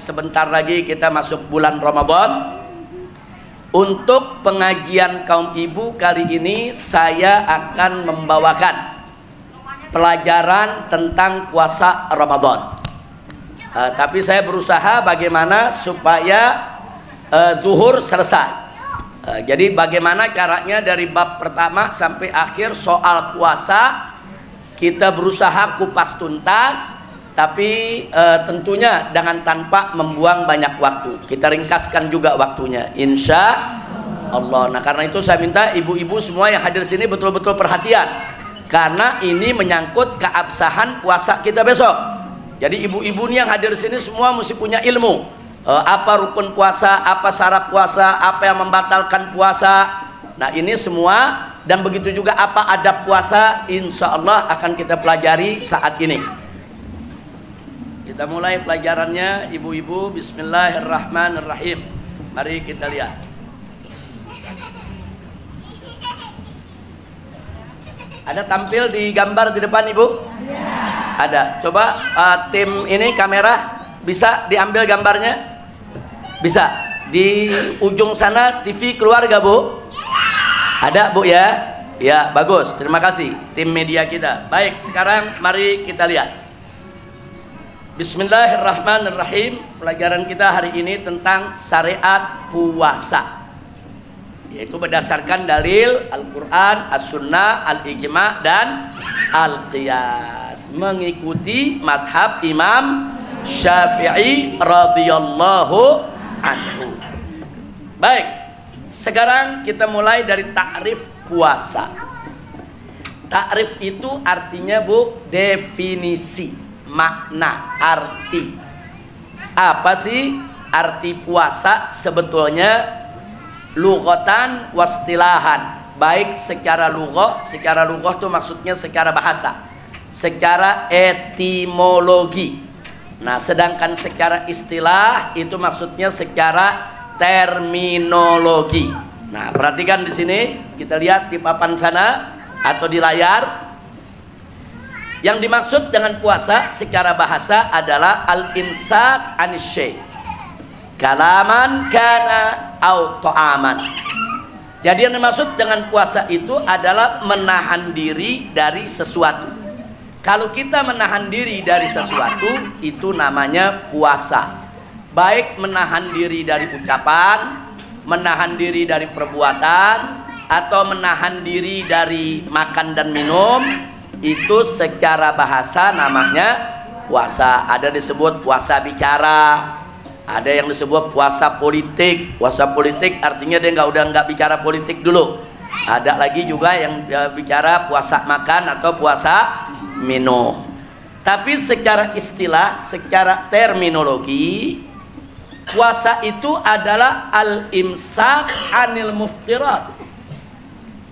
sebentar lagi kita masuk bulan Ramadan. Untuk pengajian kaum ibu kali ini saya akan membawakan pelajaran tentang puasa Ramadan. Tapi saya berusaha bagaimana supaya zuhur selesai. Jadi bagaimana caranya dari bab pertama sampai akhir soal puasa kita berusaha kupas tuntas, tapi tentunya dengan tanpa membuang banyak waktu. Kita ringkaskan juga waktunya, insya Allah. Nah karena itu saya minta ibu-ibu semua yang hadir sini betul-betul perhatian, karena ini menyangkut keabsahan puasa kita besok. Jadi ibu-ibu nih yang hadir sini semua mesti punya ilmu. Apa rukun puasa, apa syarat puasa, apa yang membatalkan puasa. Nah ini semua, dan begitu juga apa adab puasa, insya Allah akan kita pelajari saat ini. Kita mulai pelajarannya ibu-ibu. Bismillahirrahmanirrahim. Mari kita lihat. Ada tampil di gambar di depan ibu? Ada. Coba tim ini kamera bisa diambil gambarnya? Bisa. Di ujung sana TV keluarga bu? Ada bu ya? Ya bagus. Terima kasih tim media kita. Baik, sekarang mari kita lihat. Bismillahirrahmanirrahim. Pelajaran kita hari ini tentang syariat puasa, yaitu berdasarkan dalil Al-Quran, As-Sunnah, Al-Ijma' dan Al-Qiyas, mengikuti madhab Imam Syafi'i radhiyallahu anhu. Baik, sekarang kita mulai dari takrif puasa. Takrif itu artinya bu, definisi, makna, arti. Apa sih arti puasa sebetulnya? Lughatan wastilahan, baik secara lughah itu maksudnya secara bahasa, secara etimologi. Nah sedangkan secara istilah itu maksudnya secara terminologi. Nah perhatikan di sini, kita lihat di papan sana atau di layar. Yang dimaksud dengan puasa secara bahasa adalah al-imsak anis syai', kalaman kana au ta'aman. Jadi yang dimaksud dengan puasa itu adalah menahan diri dari sesuatu. Kalau kita menahan diri dari sesuatu, itu namanya puasa. Baik menahan diri dari ucapan, menahan diri dari perbuatan, atau menahan diri dari makan dan minum, itu secara bahasa namanya puasa. Ada disebut puasa bicara, ada yang disebut puasa politik. Puasa politik artinya dia nggak bicara politik dulu. Ada lagi juga yang bicara puasa makan atau puasa minum. Tapi secara istilah, secara terminologi, puasa itu adalah al-imsak anil muftirat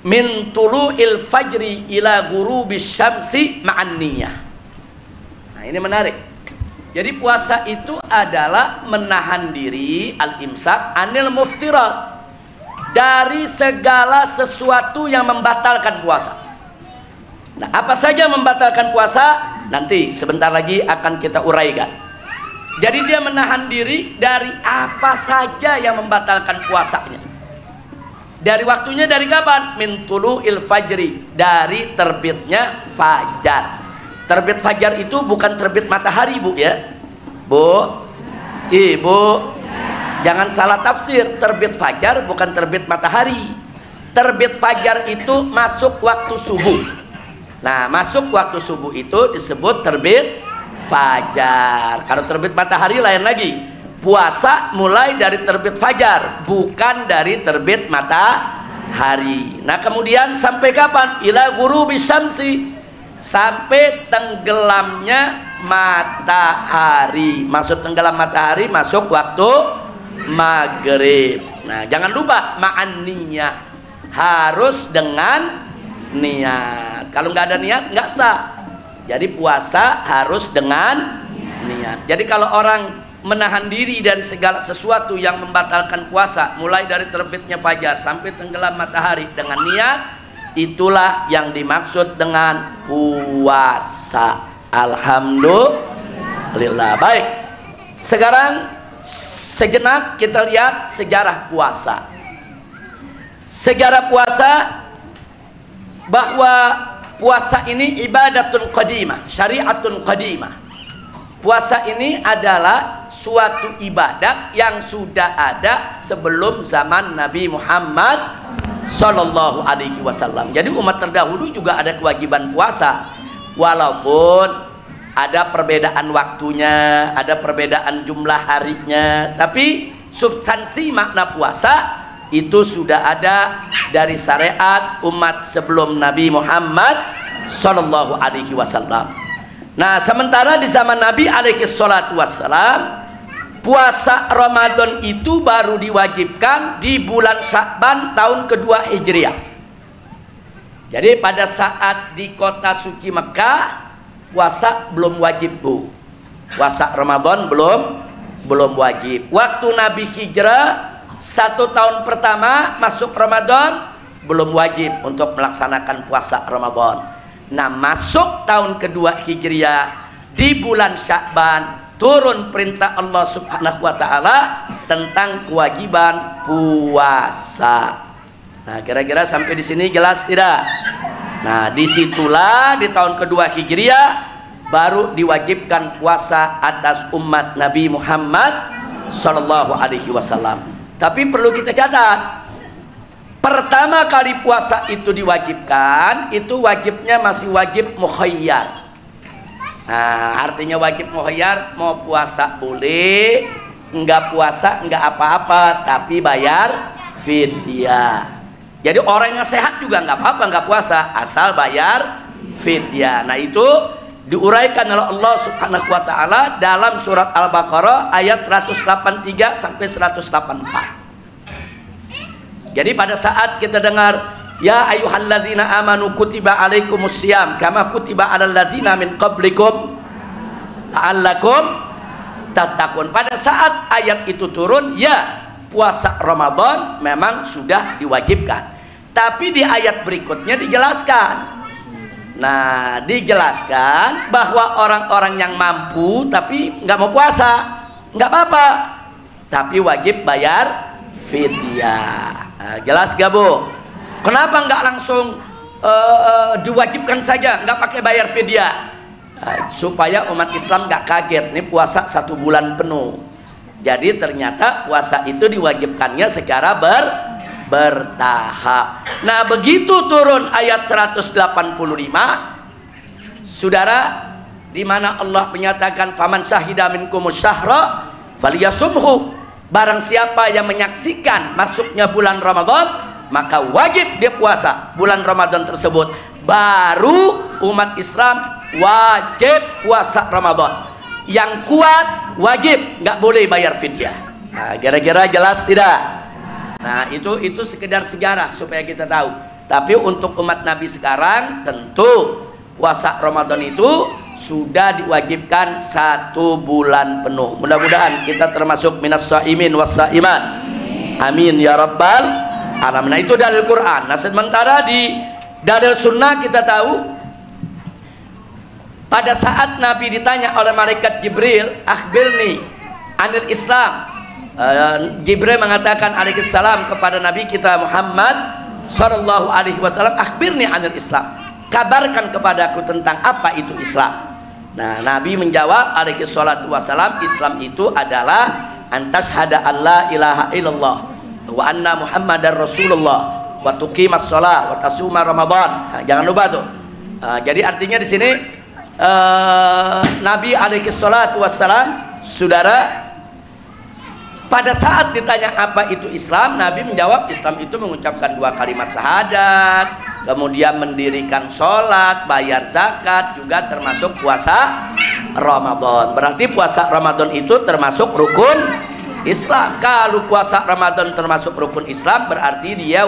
min tulu'il fajri ila ghurubis syamsi ma'an niyah. Nah ini menarik. Jadi puasa itu adalah menahan diri, al-imsak anil muftirat, dari segala sesuatu yang membatalkan puasa. Nah apa saja membatalkan puasa? Nanti sebentar lagi akan kita uraikan. Jadi dia menahan diri dari apa saja yang membatalkan puasanya. Dari waktunya dari kapan? Min tulu'il fajri, dari terbitnya fajar. Terbit fajar itu bukan terbit matahari bu ya, bu, ibu, jangan salah tafsir. Terbit fajar bukan terbit matahari. Terbit fajar itu masuk waktu subuh. Nah masuk waktu subuh itu disebut terbit fajar. Kalau terbit matahari lain lagi. Puasa mulai dari terbit fajar, bukan dari terbit matahari. Nah kemudian sampai kapan? Ila ghurubis syamsi, sampai tenggelamnya matahari. Maksud tenggelam matahari masuk waktu maghrib. Nah jangan lupa ma'an niyah, harus dengan niat. Kalau nggak ada niat nggak sah. Jadi puasa harus dengan niat. Jadi kalau orang menahan diri dari segala sesuatu yang membatalkan puasa, mulai dari terbitnya fajar sampai tenggelam matahari dengan niat, itulah yang dimaksud dengan puasa. Alhamdulillah. Baik, sekarang sejenak kita lihat sejarah puasa. Sejarah puasa, bahwa puasa ini ibadatun qadimah, syariatun qadimah. Puasa ini adalah suatu ibadat yang sudah ada sebelum zaman Nabi Muhammad Sallallahu Alaihi Wasallam. Jadi umat terdahulu juga ada kewajiban puasa, walaupun ada perbedaan waktunya, ada perbedaan jumlah harinya, tapi substansi makna puasa itu sudah ada dari syariat umat sebelum Nabi Muhammad Sallallahu Alaihi Wasallam. Nah, sementara di zaman Nabi Alaihi Salatu Wassalam, puasa Ramadan itu baru diwajibkan di bulan Sya'ban tahun kedua Hijriah. Jadi pada saat di kota suci Mekah, puasa belum wajib, Bu. Puasa Ramadan belum wajib. Waktu Nabi hijrah 1 tahun pertama masuk Ramadan belum wajib untuk melaksanakan puasa Ramadan. Nah, masuk tahun kedua Hijriah di bulan Sya'ban turun perintah Allah Subhanahu wa taala tentang kewajiban puasa. Nah, kira-kira sampai di sini jelas tidak? Nah, disitulah di tahun kedua Hijriah baru diwajibkan puasa atas umat Nabi Muhammad Sallallahu Alaihi Wasallam. Tapi perlu kita catat, pertama kali puasa itu diwajibkan, itu wajibnya masih wajib mukhayyar. Nah, artinya wajib mukhayyar, mau puasa boleh, enggak puasa enggak apa-apa, tapi bayar fidyah. Jadi orang yang sehat juga enggak apa-apa enggak puasa, asal bayar fidyah. Nah, itu diuraikan oleh Allah Subhanahu wa taala dalam surat Al-Baqarah ayat 183 sampai 184. Jadi pada saat kita dengar ya ayyuhalladzina amanu kutiba alaikumusiyam kama kutiba alal ladzina min qablikum la'allakum tattaqun. Pada saat ayat itu turun, ya puasa Ramadan memang sudah diwajibkan. Tapi di ayat berikutnya dijelaskan. Nah, dijelaskan bahwa orang-orang yang mampu tapi nggak mau puasa, nggak apa-apa, tapi wajib bayar fidyah. Nah, jelas gak, Bu? Kenapa nggak langsung diwajibkan saja, nggak pakai bayar fidyah? Nah, supaya umat Islam nggak kaget, ini puasa 1 bulan penuh. Jadi ternyata puasa itu diwajibkannya secara bertahap. Nah, begitu turun ayat 185, saudara, di mana Allah menyatakan faman syahida minkumus syahra falyasumhu, barang siapa yang menyaksikan masuknya bulan Ramadan maka wajib dia puasa bulan Ramadan tersebut. Baru umat Islam wajib puasa Ramadan. Yang kuat wajib, nggak boleh bayar fidyah. Nah, kira-kira jelas tidak? Nah, itu sekedar sejarah supaya kita tahu. Tapi untuk umat Nabi sekarang tentu puasa Ramadan itu sudah diwajibkan 1 bulan penuh. Mudah-mudahan kita termasuk minas shaimin was shaimat. Amin ya rabbal alamin. Nah, itu dalil Quran. Nah, sementara di dalil sunnah kita tahu pada saat Nabi ditanya oleh malaikat Jibril, akhbirni anil Islam. Jibril mengatakan alaihissalam kepada Nabi kita Muhammad sallallahu alaihi wasallam, akhbirni anil Islam, kabarkan kepadaku tentang apa itu Islam. Nah, Nabi menjawab alaihi salatu wasallam, Islam itu adalah antashhada alla ilaha illallah wa anna muhammadar rasulullah wa tuqimas shalah wa tasuma ramadan. Nah, jangan lupa tuh. Jadi artinya di sini Nabi alaihi salatu wassalam, saudara, pada saat ditanya apa itu Islam, Nabi menjawab Islam itu mengucapkan 2 kalimat syahadat, kemudian mendirikan sholat, bayar zakat, juga termasuk puasa Ramadan. Berarti puasa Ramadan itu termasuk rukun Islam. Kalau puasa Ramadan termasuk rukun Islam, berarti dia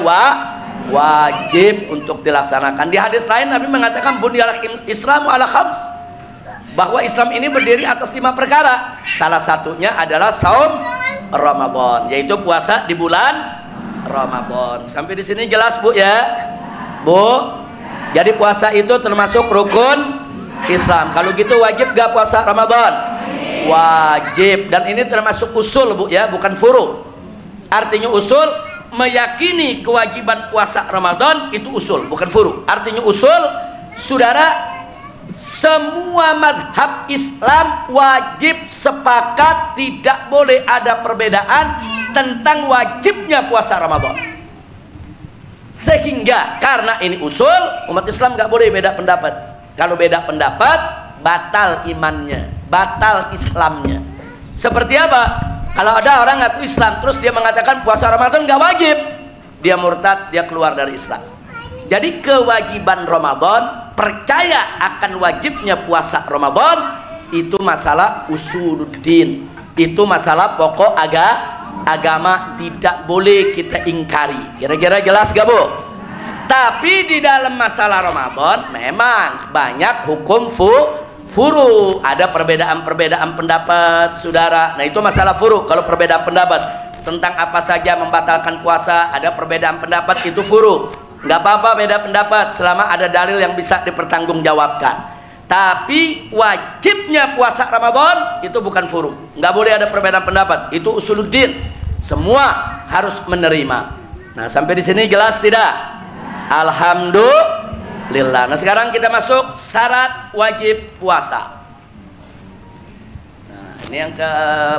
wajib untuk dilaksanakan. Di hadis lain Nabi mengatakan bunyal Islamu ala khams, bahwa Islam ini berdiri atas 5 perkara. Salah satunya adalah saum Ramadan, yaitu puasa di bulan Ramadan. Sampai di sini jelas, Bu ya? Bu, jadi puasa itu termasuk rukun Islam. Kalau gitu wajib gak puasa Ramadan? wajib. Dan ini termasuk usul Bu ya, bukan furu. Artinya usul, meyakini kewajiban puasa Ramadan itu usul, bukan furu. Artinya usul, saudara, semua madhab Islam wajib sepakat, tidak boleh ada perbedaan tentang wajibnya puasa Ramadan. Sehingga karena ini usul, umat Islam nggak boleh beda pendapat. Kalau beda pendapat, batal imannya, batal Islamnya. Seperti apa? Kalau ada orang ngaku Islam terus dia mengatakan puasa Ramadan nggak wajib, dia murtad, dia keluar dari Islam. Jadi kewajiban Ramadan, percaya akan wajibnya puasa Ramadan, itu masalah usuluddin, itu masalah pokok agama, tidak boleh kita ingkari. Kira-kira jelas gak Bu? Tapi di dalam masalah Ramadan memang banyak hukum furu, ada perbedaan-perbedaan pendapat saudara. Nah itu masalah furu. Kalau perbedaan pendapat tentang apa saja membatalkan puasa, ada perbedaan pendapat, itu furu. Nggak apa-apa beda pendapat selama ada dalil yang bisa dipertanggungjawabkan. Tapi wajibnya puasa Ramadan itu bukan furu, nggak boleh ada perbedaan pendapat, itu usuluddin, semua harus menerima. Nah sampai di sini jelas tidak? Alhamdulillah. Nah sekarang kita masuk syarat wajib puasa. Nah ini yang ke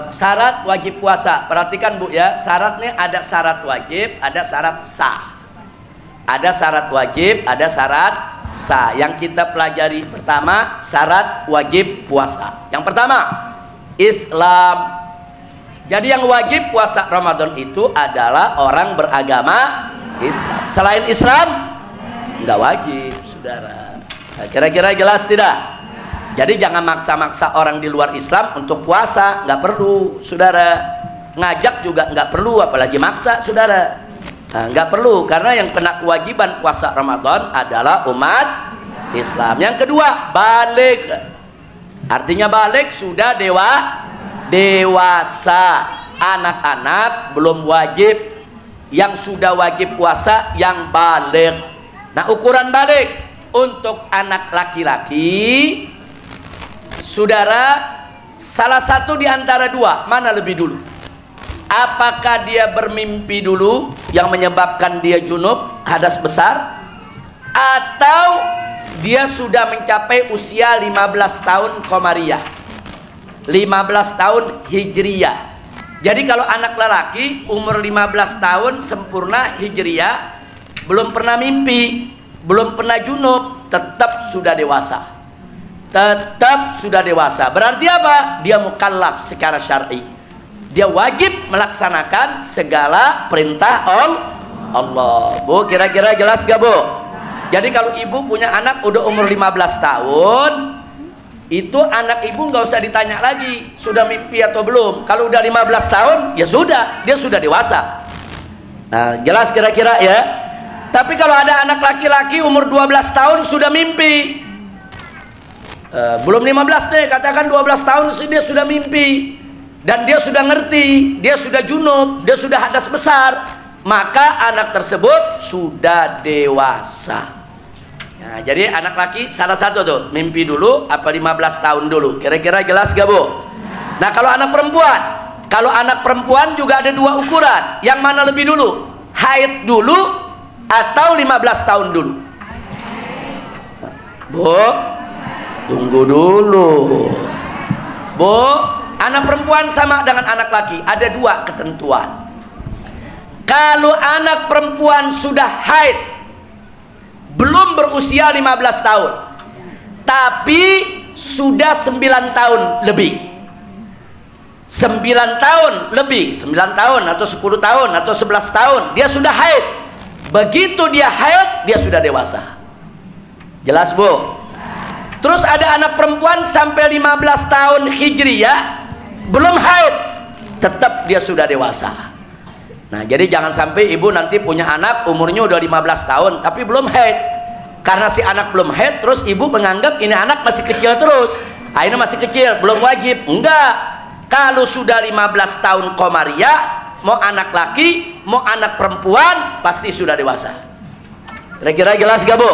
syarat wajib puasa. Perhatikan Bu ya, syaratnya ada syarat wajib, ada syarat sah. Ada syarat wajib, ada syarat sah. Yang kita pelajari pertama, syarat wajib puasa. Yang pertama, Islam. Jadi yang wajib puasa Ramadan itu adalah orang beragama Islam. Selain Islam, nggak wajib, saudara. Nah, kira-kira jelas tidak? Jadi jangan maksa-maksa orang di luar Islam untuk puasa, nggak perlu, saudara. Ngajak juga nggak perlu, apalagi maksa, saudara. Nah, nggak perlu, karena yang kena kewajiban puasa Ramadan adalah umat Islam. Yang kedua, balik. Artinya balik sudah dewasa. Anak-anak belum wajib. Yang sudah wajib puasa yang balik. Nah ukuran balik untuk anak laki-laki, saudara, salah satu di antara dua, mana lebih dulu? Apakah dia bermimpi dulu yang menyebabkan dia junub, hadas besar, atau dia sudah mencapai usia 15 tahun Qamariyah, 15 tahun Hijriyah. Jadi kalau anak lelaki umur 15 tahun sempurna Hijriyah, belum pernah mimpi, belum pernah junub, tetap sudah dewasa. Tetap sudah dewasa. Berarti apa? Dia mukallaf secara syar'i. Dia wajib melaksanakan segala perintah Allah. Bu, kira-kira jelas gak Bu? Jadi kalau ibu punya anak udah umur 15 tahun, itu anak ibu nggak usah ditanya lagi sudah mimpi atau belum. Kalau udah 15 tahun, ya sudah, dia sudah dewasa. Nah, jelas kira-kira ya. Tapi kalau ada anak laki-laki umur 12 tahun sudah mimpi, belum 15 deh, katakan 12 tahun dia sudah mimpi, dan dia sudah ngerti, dia sudah junub, dia sudah hadas besar, maka anak tersebut sudah dewasa. Nah, jadi anak laki salah satu tuh, mimpi dulu apa 15 tahun dulu. Kira-kira jelas gak Bu? Nah kalau anak perempuan, kalau anak perempuan juga ada dua ukuran. Yang mana lebih dulu? Haid dulu atau 15 tahun dulu? Bu, tunggu dulu. Bu, anak perempuan sama dengan anak laki, ada dua ketentuan. Kalau anak perempuan sudah haid, belum berusia 15 tahun, tapi sudah 9 tahun lebih, 9 tahun lebih, 9 tahun atau 10 tahun atau 11 tahun, dia sudah haid. Begitu dia haid, dia sudah dewasa. Jelas Bu? Terus ada anak perempuan sampai 15 tahun Hijriyah belum haid, tetap dia sudah dewasa. Nah jadi jangan sampai ibu nanti punya anak umurnya udah 15 tahun tapi belum haid. Karena si anak belum haid, terus ibu menganggap ini anak masih kecil terus, ini masih kecil, belum wajib. Enggak, kalau sudah 15 tahun Qamariyah, mau anak laki mau anak perempuan pasti sudah dewasa. Kira-kira jelas gak Bu?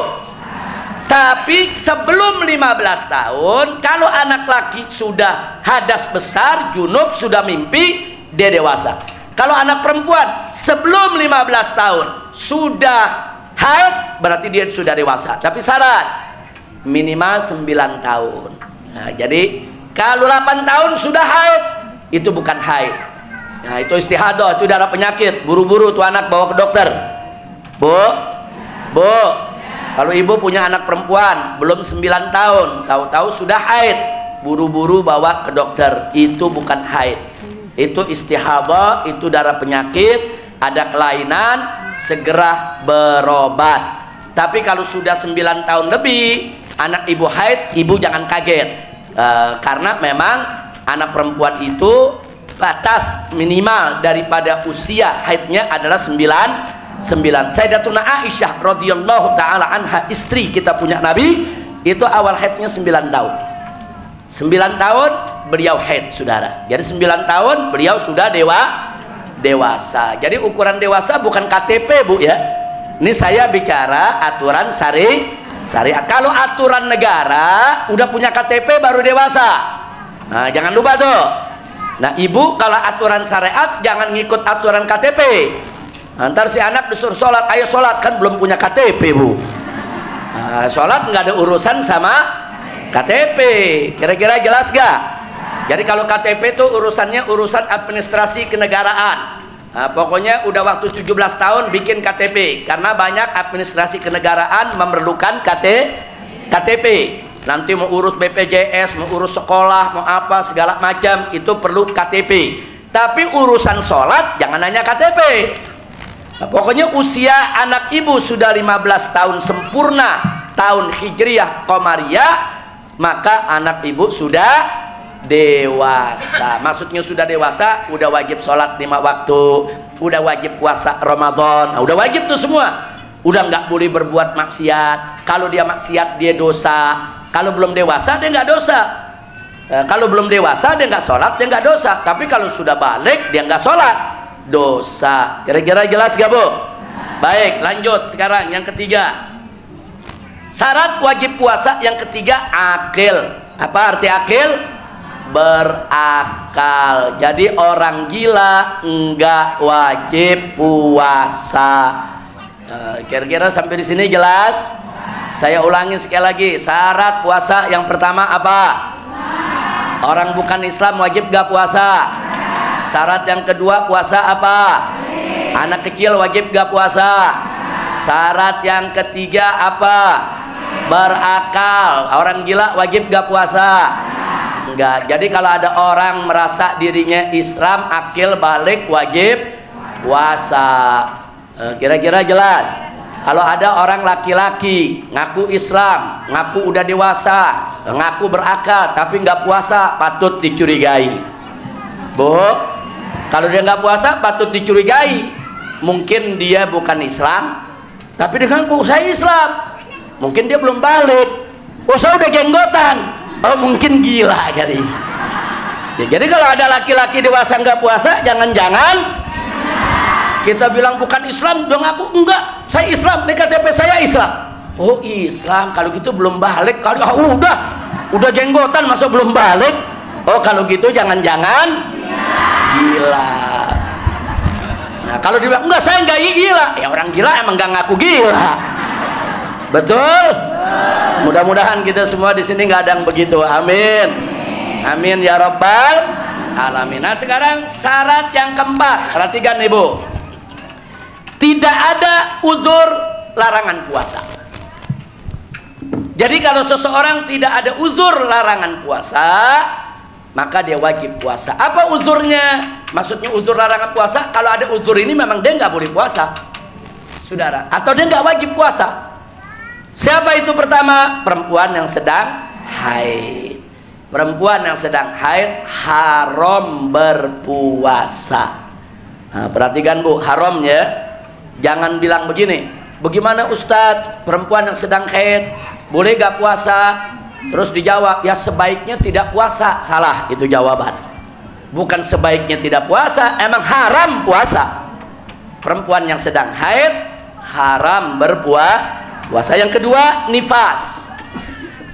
Tapi sebelum 15 tahun, kalau anak laki sudah hadas besar, junub, sudah mimpi, dia dewasa. Kalau anak perempuan sebelum 15 tahun sudah haid, berarti dia sudah dewasa. Tapi syarat minimal 9 tahun. Nah, jadi kalau 8 tahun sudah haid, itu bukan haid. Nah, itu istihadah, itu darah penyakit. Buru-buru tuh anak bawa ke dokter. Bu, kalau ibu punya anak perempuan belum 9 tahun, tahu-tahu sudah haid, buru-buru bawa ke dokter. Itu bukan haid, itu istihadah, itu darah penyakit, ada kelainan, segera berobat. Tapi kalau sudah 9 tahun lebih anak ibu haid, ibu jangan kaget, karena memang anak perempuan itu batas minimal daripada usia haidnya adalah 9. Sayyidatuna Aisyah radhiyallahu taala anha, istri kita punya Nabi, itu awal haidnya 9 tahun. 9 tahun beliau haid, saudara. Jadi 9 tahun beliau sudah dewasa. Jadi ukuran dewasa bukan KTP, Bu, ya. Ini saya bicara aturan syariat. Kalau aturan negara udah punya KTP baru dewasa. Nah, jangan lupa tuh. Nah, ibu kalau aturan syariat jangan ngikut aturan KTP. Ntar si anak disuruh sholat, ayo sholat, kan belum punya KTP, Bu. Nah, sholat nggak ada urusan sama KTP. Kira-kira jelas gak? Jadi kalau KTP itu urusannya urusan administrasi kenegaraan. Nah, pokoknya udah waktu 17 tahun bikin KTP, karena banyak administrasi kenegaraan memerlukan KTP. Nanti mau urus BPJS, mau urus sekolah, mau apa segala macam, itu perlu KTP. Tapi urusan sholat jangan nanya KTP. Nah, pokoknya usia anak ibu sudah 15 tahun sempurna, tahun Hijriyah Qamariyah, maka anak ibu sudah dewasa. Maksudnya sudah dewasa, udah wajib sholat 5 waktu, udah wajib puasa Ramadan, nah, udah wajib tuh semua. Udah nggak boleh berbuat maksiat. Kalau dia maksiat dia dosa. Kalau belum dewasa dia nggak dosa. Kalau belum dewasa dia nggak sholat, dia nggak dosa. Tapi kalau sudah balik dia nggak sholat, dosa. Kira-kira jelas gak, Bu? Baik, lanjut sekarang yang ketiga. Syarat wajib puasa yang ketiga, akil. Apa arti akil? Berakal. Jadi orang gila enggak wajib puasa. Kira-kira sampai di sini jelas? Saya ulangi sekali lagi. Syarat puasa yang pertama apa? Orang bukan Islam wajib gak puasa? Syarat yang kedua puasa apa? Anak kecil wajib gak puasa? Syarat yang ketiga apa? Berakal. Orang gila wajib gak puasa? Enggak. Jadi kalau ada orang merasa dirinya Islam, akil balik, wajib puasa. Kira-kira jelas? Kalau ada orang laki-laki ngaku Islam, ngaku udah dewasa, ngaku berakal, tapi nggak puasa, patut dicurigai. Bu, kalau dia nggak puasa patut dicurigai. Mungkin dia bukan Islam, tapi dia ngaku saya Islam. Mungkin dia belum balik. Oh, saya udah jenggotan. Oh, mungkin gila kali. Ya, jadi kalau ada laki-laki dewasa nggak puasa, jangan-jangan kita bilang bukan Islam, dong aku enggak, saya Islam, di KTP saya Islam. Oh Islam, kalau gitu belum balik kali. Udah jenggotan masa belum balik. Oh kalau gitu jangan-jangan gila. Nah kalau dia bilang enggak, saya enggak gila, ya orang gila emang enggak ngaku gila. Betul? Mudah-mudahan kita semua di sini nggak ada yang begitu. Amin. Amin ya rabbal alamin. Nah sekarang syarat yang keempat, perhatikan Ibu. Tidak ada uzur larangan puasa. Jadi kalau seseorang tidak ada uzur larangan puasa, maka dia wajib puasa. Apa uzurnya? Maksudnya uzur larangan puasa, kalau ada uzur ini memang dia nggak boleh puasa, saudara. Atau dia nggak wajib puasa. Siapa itu pertama? Perempuan yang sedang haid. Perempuan yang sedang haid haram berpuasa. Nah, perhatikan Bu, haramnya. Jangan bilang begini, bagaimana Ustadz, perempuan yang sedang haid boleh gak puasa? Terus dijawab, ya sebaiknya tidak puasa. Salah itu jawaban. Bukan sebaiknya tidak puasa, emang haram puasa. Perempuan yang sedang haid haram berpuasa. Yang kedua, nifas.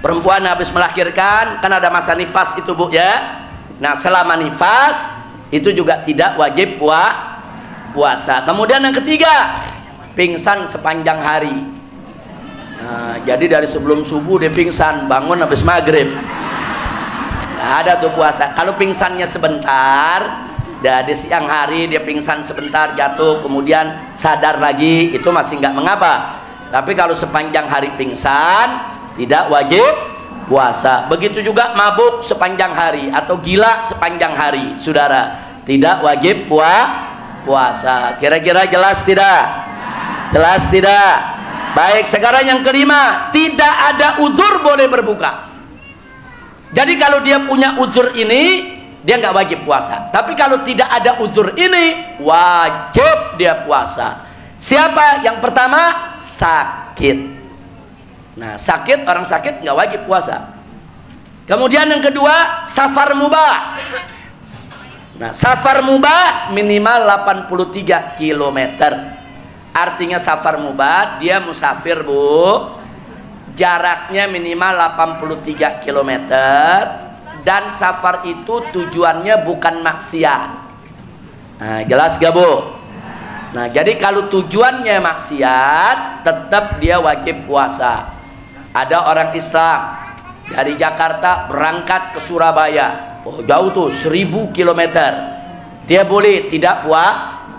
Perempuan habis melahirkan kan ada masa nifas itu Bu ya. Nah selama nifas itu juga tidak wajib puasa. Kemudian yang ketiga, pingsan sepanjang hari. Nah, jadi dari sebelum subuh dia pingsan, bangun habis maghrib, nggak ada tuh puasa. Kalau pingsannya sebentar, dari siang hari dia pingsan sebentar, jatuh, kemudian sadar lagi, itu masih nggak mengapa. Tapi kalau sepanjang hari pingsan, tidak wajib puasa. Begitu juga mabuk sepanjang hari atau gila sepanjang hari, saudara, tidak wajib puasa. Kira-kira jelas tidak? Jelas tidak? Baik, sekarang yang kelima, tidak ada uzur boleh berbuka. Jadi kalau dia punya uzur ini, dia nggak wajib puasa. Tapi kalau tidak ada uzur ini, wajib dia puasa. Siapa? Yang pertama, sakit. Nah, sakit, orang sakit nggak wajib puasa. Kemudian yang kedua, safar mubah. Nah, safar mubah minimal 83 km. Artinya safar mubah, dia musafir Bu, jaraknya minimal 83 km. Dan safar itu tujuannya bukan maksiat. Nah, jelas gak Bu? Nah, jadi kalau tujuannya maksiat, tetap dia wajib puasa. Ada orang Islam dari Jakarta berangkat ke Surabaya, jauh tuh 1000 km. Dia boleh tidak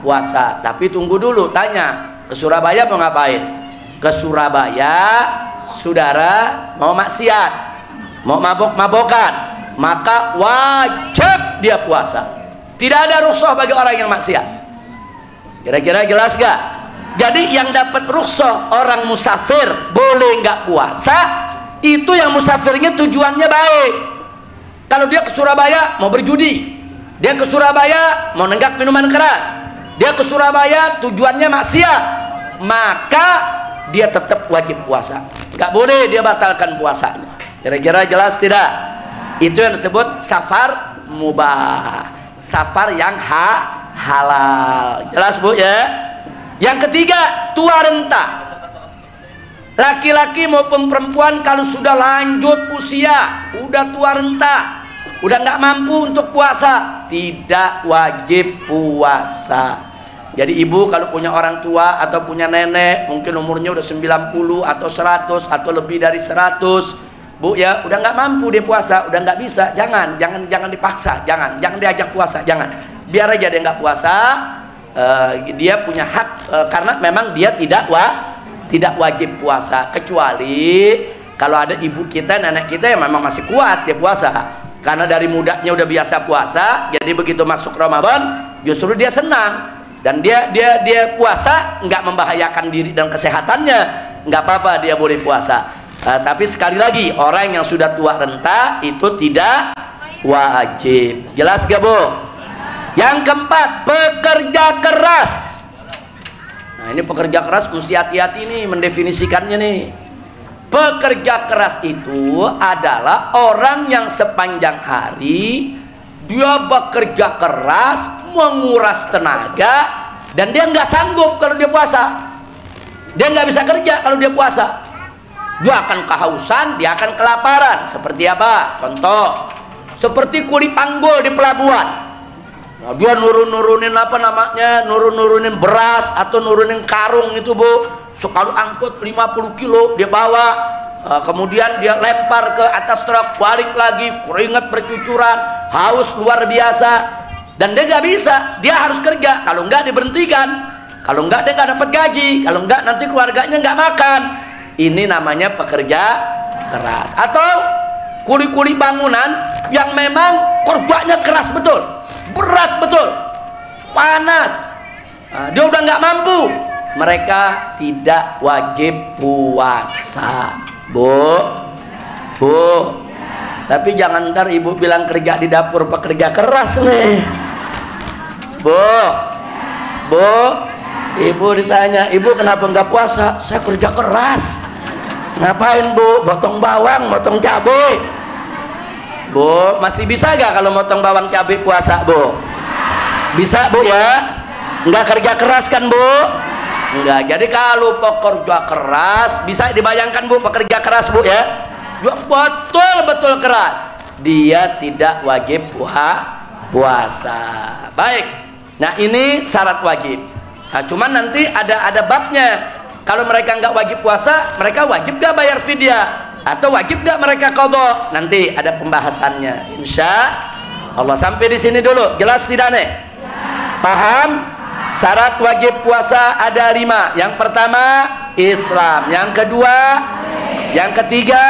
puasa. Tapi tunggu dulu, tanya, ke Surabaya mau ngapain? Ke Surabaya, saudara, mau maksiat, mau mabok-mabokan, maka wajib dia puasa. Tidak ada rukhsah bagi orang yang maksiat. Kira-kira jelas gak? Jadi yang dapat rukhsah orang musafir boleh nggak puasa, itu yang musafirnya tujuannya baik. Kalau dia ke Surabaya mau berjudi, dia ke Surabaya mau nenggak minuman keras, dia ke Surabaya tujuannya maksiat, maka dia tetap wajib puasa. Nggak boleh dia batalkan puasanya. Kira-kira jelas tidak? Itu yang disebut safar mubah, safar yang halal. Jelas Bu ya? Yang ketiga, tua renta. Laki-laki maupun perempuan kalau sudah lanjut usia, udah tua renta, udah nggak mampu untuk puasa, tidak wajib puasa. Jadi ibu kalau punya orang tua atau punya nenek, mungkin umurnya udah 90 atau 100 atau lebih dari 100, Bu ya, udah nggak mampu dia puasa, udah nggak bisa, jangan dipaksa, jangan diajak puasa, jangan, biar aja dia nggak puasa. Dia punya hak, karena memang dia tidak wajib puasa, kecuali kalau ada ibu kita, nenek kita yang memang masih kuat dia puasa, karena dari mudanya udah biasa puasa, jadi begitu masuk Ramadan justru dia senang, dan dia puasa nggak membahayakan diri dan kesehatannya, nggak apa-apa, dia boleh puasa. Tapi sekali lagi, orang yang sudah tua renta itu tidak wajib. Jelas gak Bu? Yang keempat, pekerja keras. Nah, ini pekerja keras mesti hati-hati nih mendefinisikannya nih. Pekerja keras itu adalah orang yang sepanjang hari dia bekerja keras, menguras tenaga, dan dia nggak sanggup kalau dia puasa. Dia nggak bisa kerja kalau dia puasa. Dia akan kehausan, dia akan kelaparan. Seperti apa? Contoh, seperti kuli panggul di pelabuhan. Nah, dia nurunin apa namanya, nurunin beras atau nurunin karung itu Bu. Sekali angkut 50 kilo dia bawa, kemudian dia lempar ke atas truk, balik lagi, keringat bercucuran, haus luar biasa, dan dia nggak bisa, dia harus kerja. Kalau nggak diberhentikan, kalau nggak dia nggak dapat gaji, kalau nggak nanti keluarganya nggak makan. Ini namanya pekerja keras. Atau kuli-kuli bangunan yang memang kerjanya keras betul, berat betul, panas, dia udah nggak mampu, mereka tidak wajib puasa. Bu, tapi jangan ntar ibu bilang kerja di dapur pekerja keras nih. Bu, ibu ditanya, ibu kenapa nggak puasa? Saya kerja keras. Ngapain Bu? Motong bawang, motong cabai. Bu, masih bisa gak kalau motong bawang cabai puasa Bu? Bisa Bu ya? Nggak kerja keras kan Bu? Enggak. Jadi kalau pekerja keras, bisa dibayangkan Bu, pekerja keras Bu ya, betul-betul keras, dia tidak wajib puasa. Baik. Nah, ini syarat wajib. Nah, cuman nanti ada babnya. Kalau mereka nggak wajib puasa, mereka wajib nggak bayar fidyah atau wajib nggak mereka qadha? Nanti ada pembahasannya. Insya Allah. Sampai di sini dulu. Jelas tidak nih? Paham? Syarat wajib puasa ada 5. Yang pertama Islam. Yang kedua, yang ketiga,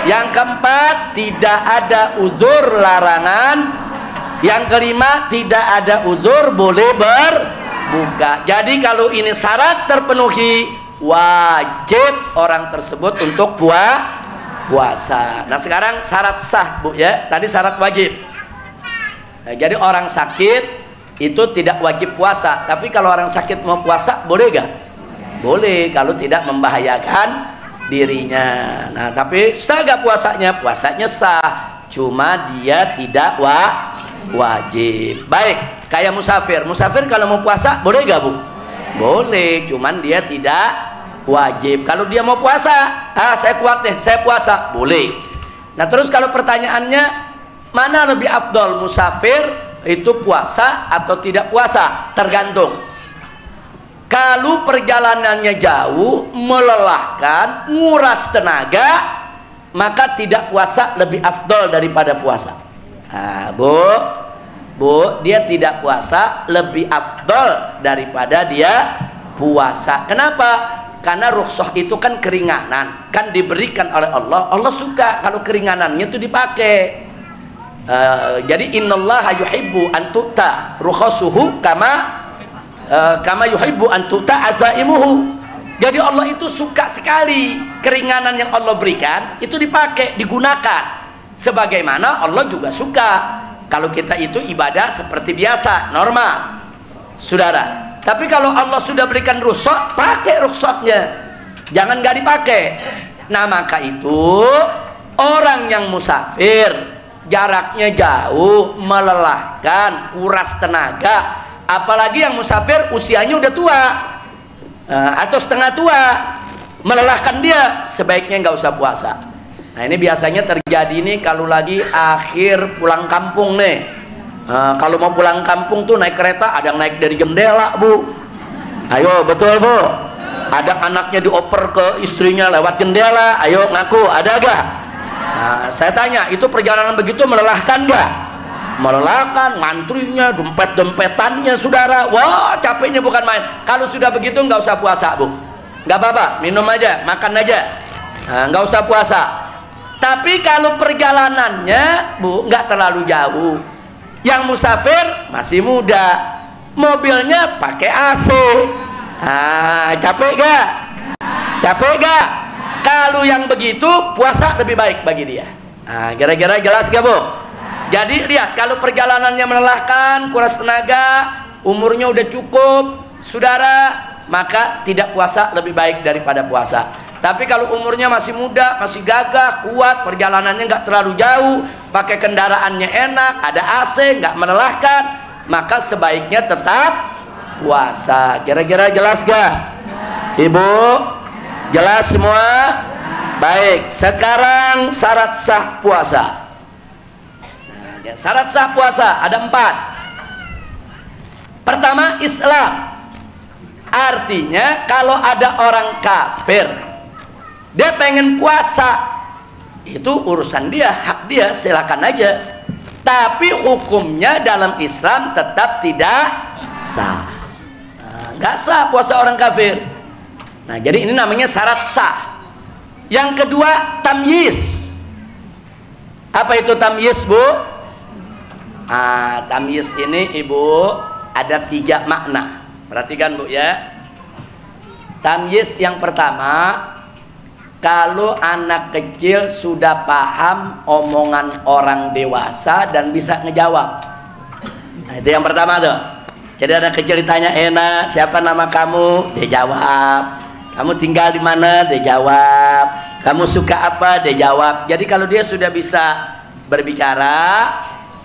yang keempat tidak ada uzur larangan. Yang kelima tidak ada uzur boleh berbuka. Jadi kalau ini syarat terpenuhi, wajib orang tersebut untuk puasa. Nah, sekarang syarat sah, Bu ya. Tadi syarat wajib. Nah, jadi orang sakit itu tidak wajib puasa, tapi kalau orang sakit mau puasa boleh gak? Boleh, kalau tidak membahayakan dirinya. Nah, tapi sah gak puasanya? Puasanya sah, cuma dia tidak wajib. Baik, kayak musafir. Musafir kalau mau puasa boleh gak, Bu? Boleh, cuman dia tidak wajib. Kalau dia mau puasa, saya kuat deh, saya puasa, boleh. Nah, terus kalau pertanyaannya, mana lebih afdol, musafir itu puasa atau tidak puasa? Tergantung. Kalau perjalanannya jauh, melelahkan, nguras tenaga, maka tidak puasa lebih afdol daripada puasa. Nah, Bu, dia tidak puasa lebih afdol daripada dia puasa. Kenapa? Karena rukhsah itu kan keringanan, kan diberikan oleh Allah. Allah suka kalau keringanannya itu dipakai. Jadi innallaha yuhibbu an tu'ta rukhasuhu kama yuhibbu an tu'ta azaimuhu. Jadi Allah itu suka sekali keringanan yang Allah berikan itu dipakai, digunakan. Sebagaimana Allah juga suka kalau kita itu ibadah seperti biasa, normal, saudara. Tapi kalau Allah sudah berikan rukhsah, pakai rukhsahnya, jangan nggak dipakai. Nah, maka itu orang yang musafir, jaraknya jauh, melelahkan, kuras tenaga, apalagi yang musafir usianya udah tua atau setengah tua, melelahkan dia, sebaiknya nggak usah puasa. Nah, ini biasanya terjadi nih kalau lagi akhir pulang kampung nih. Kalau mau pulang kampung tuh naik kereta, ada yang naik dari jendela, Bu. Ayo, betul, Bu? Ada anaknya dioper ke istrinya lewat jendela, ayo ngaku, ada gak? Nah, saya tanya, itu perjalanan begitu melelahkan gak? Melelahkan, ngantrinya, dompet-dompetannya, saudara. Wah, capeknya bukan main. Kalau sudah begitu nggak usah puasa, Bu. Nggak apa-apa, minum aja, makan aja. Nah, nggak usah puasa. Tapi kalau perjalanannya, Bu, nggak terlalu jauh. Yang musafir masih muda, mobilnya pakai AC. Capek gak? Capek gak? Kalau yang begitu puasa lebih baik bagi dia. Kira-kira jelas gak, Bu? Jadi lihat, kalau perjalanannya melelahkan, kuras tenaga, umurnya udah cukup, saudara, maka tidak puasa lebih baik daripada puasa. Tapi kalau umurnya masih muda, masih gagah, kuat, perjalanannya nggak terlalu jauh, pakai kendaraannya enak, ada AC, nggak melelahkan, maka sebaiknya tetap puasa. Kira-kira jelas gak? Ibu, jelas semua? Baik, sekarang syarat sah puasa. Nah, syarat sah puasa ada 4. Pertama, Islam. Artinya kalau ada orang kafir, dia pengen puasa, itu urusan dia, hak dia, silakan aja. Tapi hukumnya dalam Islam tetap tidak sah. Nggak sah puasa orang kafir. Nah, jadi ini namanya syarat sah. Yang kedua, tamyiz. Apa itu tamyiz, Bu? Tamyiz ini, Ibu, ada 3 makna. Perhatikan, Bu, ya. Tamyiz yang pertama, kalau anak kecil sudah paham omongan orang dewasa dan bisa ngejawab. Nah, itu yang pertama tuh. Jadi anak kecil ditanya, "Enak, siapa nama kamu?" Dia jawab. "Kamu tinggal di mana?" Dia jawab. "Kamu suka apa?" Dia jawab. Jadi kalau dia sudah bisa berbicara,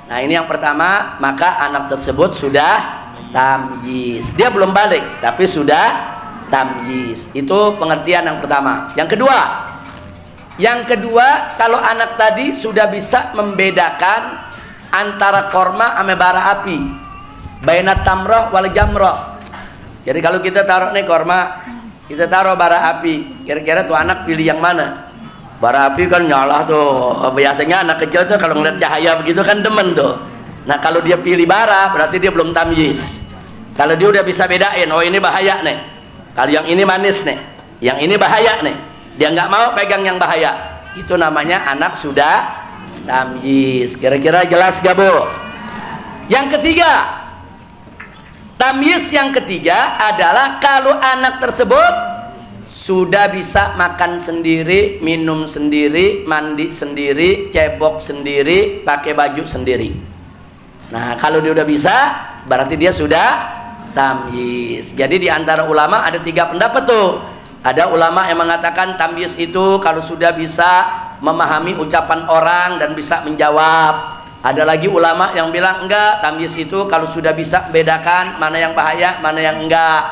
nah ini yang pertama, maka anak tersebut sudah tamyiz. Dia belum balik, tapi sudah tamyiz. Itu pengertian yang pertama. Yang kedua, Yang kedua, kalau anak tadi sudah bisa membedakan antara korma sama bara api, bainat tamroh wal jamroh. Jadi kalau kita taruh nih korma, kita taruh bara api, kira-kira tuh anak pilih yang mana? Bara api kan nyala tuh, biasanya anak kecil tuh kalau ngeliat cahaya begitu kan demen tuh. Nah kalau dia pilih bara, berarti dia belum tamyiz. Kalau dia udah bisa bedain, oh ini bahaya nih, kalau yang ini manis nih, yang ini bahaya nih, dia nggak mau pegang yang bahaya, itu namanya anak sudah tamyiz. Kira-kira jelas gak Bu? Yang ketiga, tamyiz yang ketiga adalah kalau anak tersebut sudah bisa makan sendiri, minum sendiri, mandi sendiri, cebok sendiri, pakai baju sendiri. Nah kalau dia udah bisa, berarti dia sudah tamyiz. Jadi di antara ulama ada 3 pendapat tuh. Ada ulama yang mengatakan tamyiz itu kalau sudah bisa memahami ucapan orang dan bisa menjawab. Ada lagi ulama yang bilang enggak, tamyiz itu kalau sudah bisa bedakan mana yang bahaya, mana yang enggak,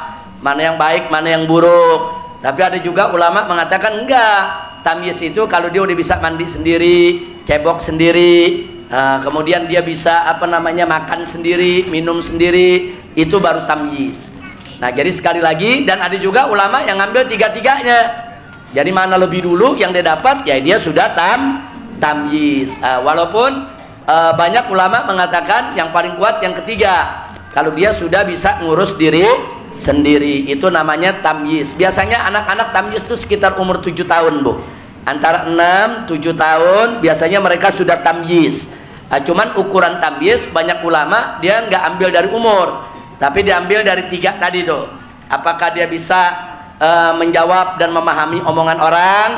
mana yang baik, mana yang buruk. Tapi ada juga ulama mengatakan enggak, tamyiz itu kalau dia udah bisa mandi sendiri, cebok sendiri, kemudian dia bisa makan sendiri, minum sendiri, itu baru tamyiz. Nah jadi sekali lagi, dan ada juga ulama yang ngambil 3-3-nya. Jadi mana lebih dulu yang dia dapat, ya dia sudah tamyiz. Walaupun banyak ulama mengatakan yang paling kuat yang ketiga, kalau dia sudah bisa ngurus diri sendiri, itu namanya tamyiz. Biasanya anak-anak tamyiz itu sekitar umur 7 tahun Bu, antara 6-7 tahun biasanya mereka sudah tamyiz. Cuman ukuran tamyiz banyak ulama dia nggak ambil dari umur, tapi diambil dari 3 tadi tuh. Apakah dia bisa menjawab dan memahami omongan orang,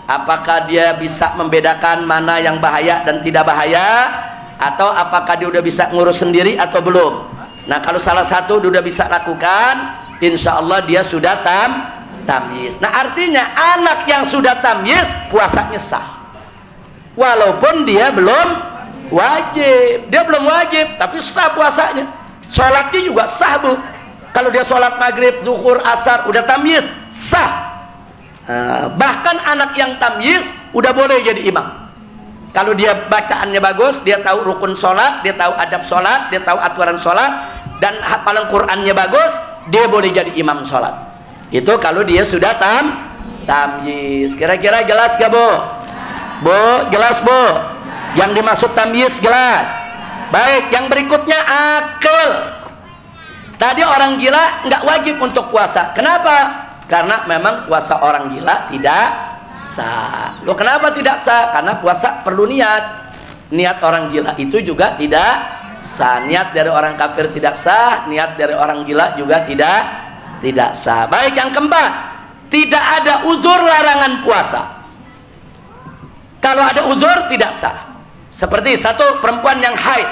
apakah dia bisa membedakan mana yang bahaya dan tidak bahaya, atau apakah dia udah bisa ngurus sendiri atau belum. Nah kalau salah satu dia udah bisa lakukan, insya Allah dia sudah tamyiz. Nah artinya anak yang sudah tamyiz puasanya sah, walaupun dia belum wajib. Dia belum wajib tapi sah puasanya. Sholatnya juga sah Bu. Kalau dia sholat maghrib, zuhur, asar udah tamyiz, sah. Bahkan anak yang tamyiz udah boleh jadi imam. Kalau dia bacaannya bagus, dia tahu rukun sholat, dia tahu adab sholat, dia tahu aturan sholat, dan hafalan Qur'annya bagus, dia boleh jadi imam sholat. Itu kalau dia sudah tamyiz. Kira-kira jelas gak Bu? Bu, jelas Bu? Yang dimaksud tamyiz jelas? Baik, yang berikutnya akil. Tadi orang gila nggak wajib untuk puasa. Kenapa? Karena memang puasa orang gila tidak sah. Loh kenapa tidak sah? Karena puasa perlu niat. Niat orang gila itu juga tidak sah. Niat dari orang kafir tidak sah. Niat dari orang gila juga tidak sah. Baik, yang keempat, tidak ada uzur larangan puasa. Kalau ada uzur tidak sah. Seperti satu perempuan yang haid,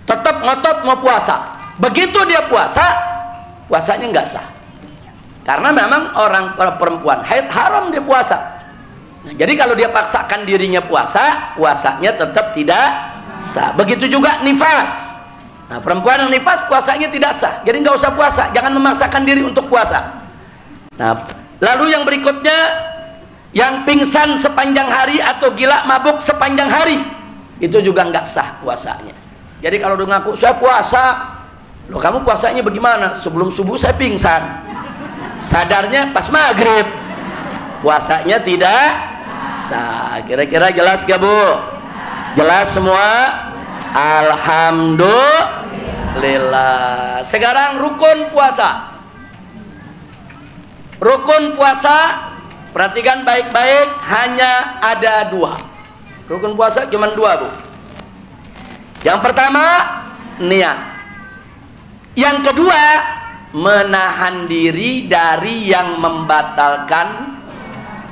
tetap ngotot mau puasa. Begitu dia puasa, puasanya nggak sah. Karena memang orang perempuan haid haram dia puasa. Nah, jadi kalau dia paksakan dirinya puasa, puasanya tetap tidak sah. Begitu juga nifas. Nah, perempuan yang nifas puasanya tidak sah. Jadi nggak usah puasa, jangan memaksakan diri untuk puasa. Nah, lalu yang berikutnya, yang pingsan sepanjang hari atau gila mabuk sepanjang hari, itu juga nggak sah puasanya. Jadi kalau dia ngaku saya puasa, loh kamu puasanya bagaimana? Sebelum subuh saya pingsan, sadarnya pas maghrib, puasanya tidak sah. Kira-kira jelas gak Bu? Jelas semua? Alhamdulillah. Sekarang rukun puasa. Rukun puasa, perhatikan baik-baik, hanya ada 2. Rukun puasa cuma 2 Bu. Yang pertama niat. Yang kedua menahan diri dari yang membatalkan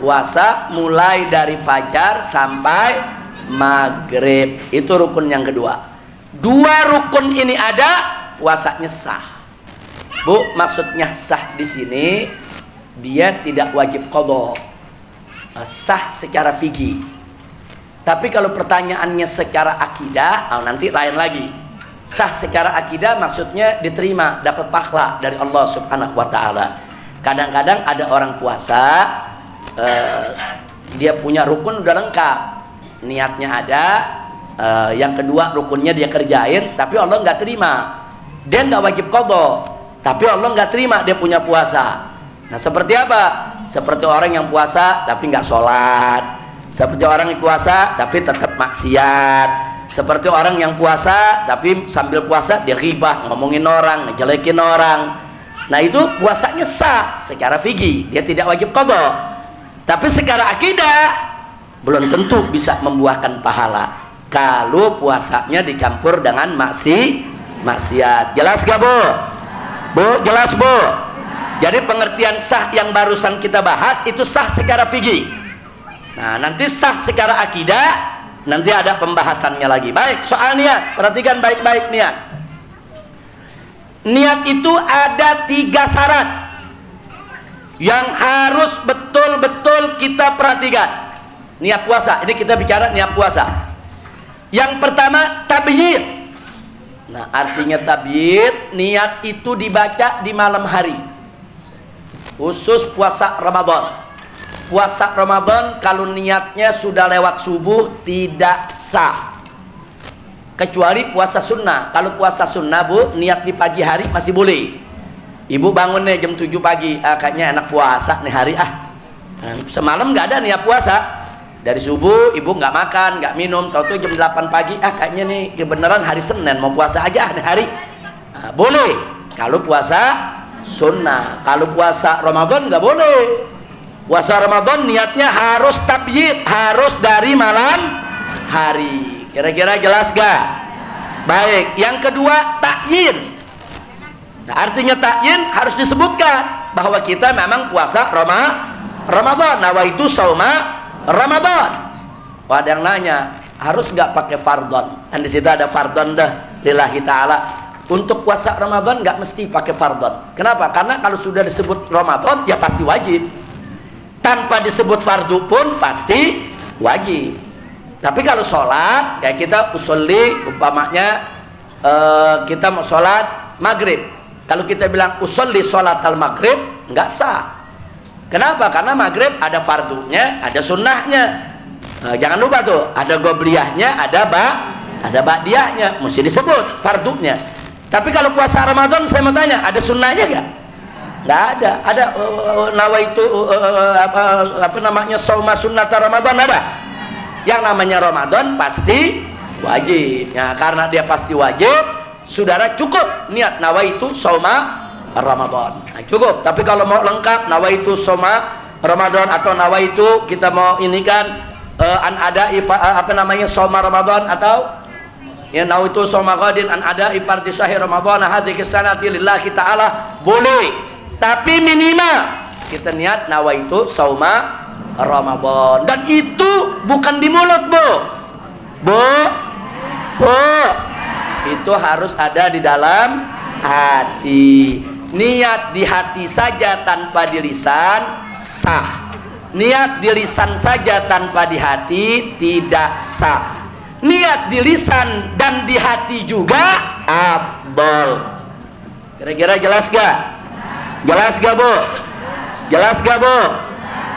puasa mulai dari fajar sampai maghrib. Itu rukun yang kedua. 2 rukun ini ada, puasanya sah. Bu, maksudnya sah di sini dia tidak wajib qadha. Sah secara fikih. Tapi kalau pertanyaannya secara akidah, nanti lain lagi. Sah secara akidah maksudnya diterima, dapat pahala dari Allah Subhanahu wa taala. Kadang-kadang ada orang puasa dia punya rukun udah lengkap, niatnya ada, yang kedua rukunnya dia kerjain, tapi Allah nggak terima, dia nggak wajib qadha, tapi Allah nggak terima dia punya puasa. Nah seperti apa? Seperti orang yang puasa tapi nggak sholat, seperti orang yang puasa tapi tetap maksiat, seperti orang yang puasa tapi sambil puasa dia ghibah, ngomongin orang, ngejelekin orang. Nah itu puasanya sah secara fikih, dia tidak wajib qadha. Tapi secara akidah belum tentu bisa membuahkan pahala kalau puasanya dicampur dengan maksiat. Jelas gak Bu? Bu, jelas Bu? Jadi pengertian sah yang barusan kita bahas itu sah secara fikih. Nah nanti sah secara akidah, nanti ada pembahasannya lagi. Baik, soal niat, perhatikan baik-baik niat. Niat itu ada 3 syarat yang harus betul-betul kita perhatikan. Niat puasa, ini kita bicara niat puasa. Yang pertama tabyid. Nah artinya tabyid, niat itu dibaca di malam hari, khusus puasa Ramadan. Puasa Ramadan kalau niatnya sudah lewat subuh tidak sah, kecuali puasa sunnah. Kalau puasa sunnah Bu, niat di pagi hari masih boleh. Ibu bangun nih jam 7 pagi, kayaknya enak puasa nih hari semalam nggak ada niat puasa, dari subuh ibu nggak makan nggak minum, tahu-tahu jam 8 pagi kayaknya nih kebenaran hari Senin mau puasa aja nih hari, boleh kalau puasa sunnah. Kalau puasa Ramadan nggak boleh. Puasa Ramadan niatnya harus tabyid, harus dari malam hari. Kira-kira jelas gak? Baik, yang kedua takyin. Nah, artinya takyin harus disebutkan bahwa kita memang puasa Ramadan. Nawaitu shauma Ramadan. Oh, ada yang nanya, harus nggak pakai fardhon? Dan di situ ada fardhon dah, lillahi ta'ala. Untuk puasa Ramadan nggak mesti pakai fardhon. Kenapa? Karena kalau sudah disebut Ramadan ya pasti wajib. Tanpa disebut fardu pun pasti wajib. Tapi kalau sholat, ya kita usolli, umpamanya kita mau sholat maghrib. Kalau kita bilang usolli sholat al maghrib, nggak sah. Kenapa? Karena maghrib ada fardunya, ada sunnahnya. Jangan lupa tuh, ada gobliyahnya, ada ba'diyahnya, mesti disebut fardunya. Tapi kalau puasa Ramadan saya mau tanya, ada sunnahnya nggak? Nggak ada. Ada nawaitu apa namanya shauma sunnata Ramadan ada? Yang namanya Ramadan pasti wajib. Nah, karena dia pasti wajib, saudara cukup niat nawaitu shauma Ramadan. Nah, cukup. Tapi kalau mau lengkap nawaitu shauma Ramadan atau nawaitu kita mau ini kan an ada apa namanya shauma Ramadan atau ya nawaitu shauma ghadin an ada fardhi syahri Ramadan hadhihi sanati lillahi ta'ala boleh. Tapi minimal kita niat nawaitu shauma Ramadan, dan itu bukan di mulut Bu, itu harus ada di dalam hati. Niat di hati saja tanpa di lisan sah, niat di lisan saja tanpa di hati tidak sah. Niat di lisan dan di hati juga afdol. Kira-kira jelas gak? Jelas gak Bu? Jelas gak Bu?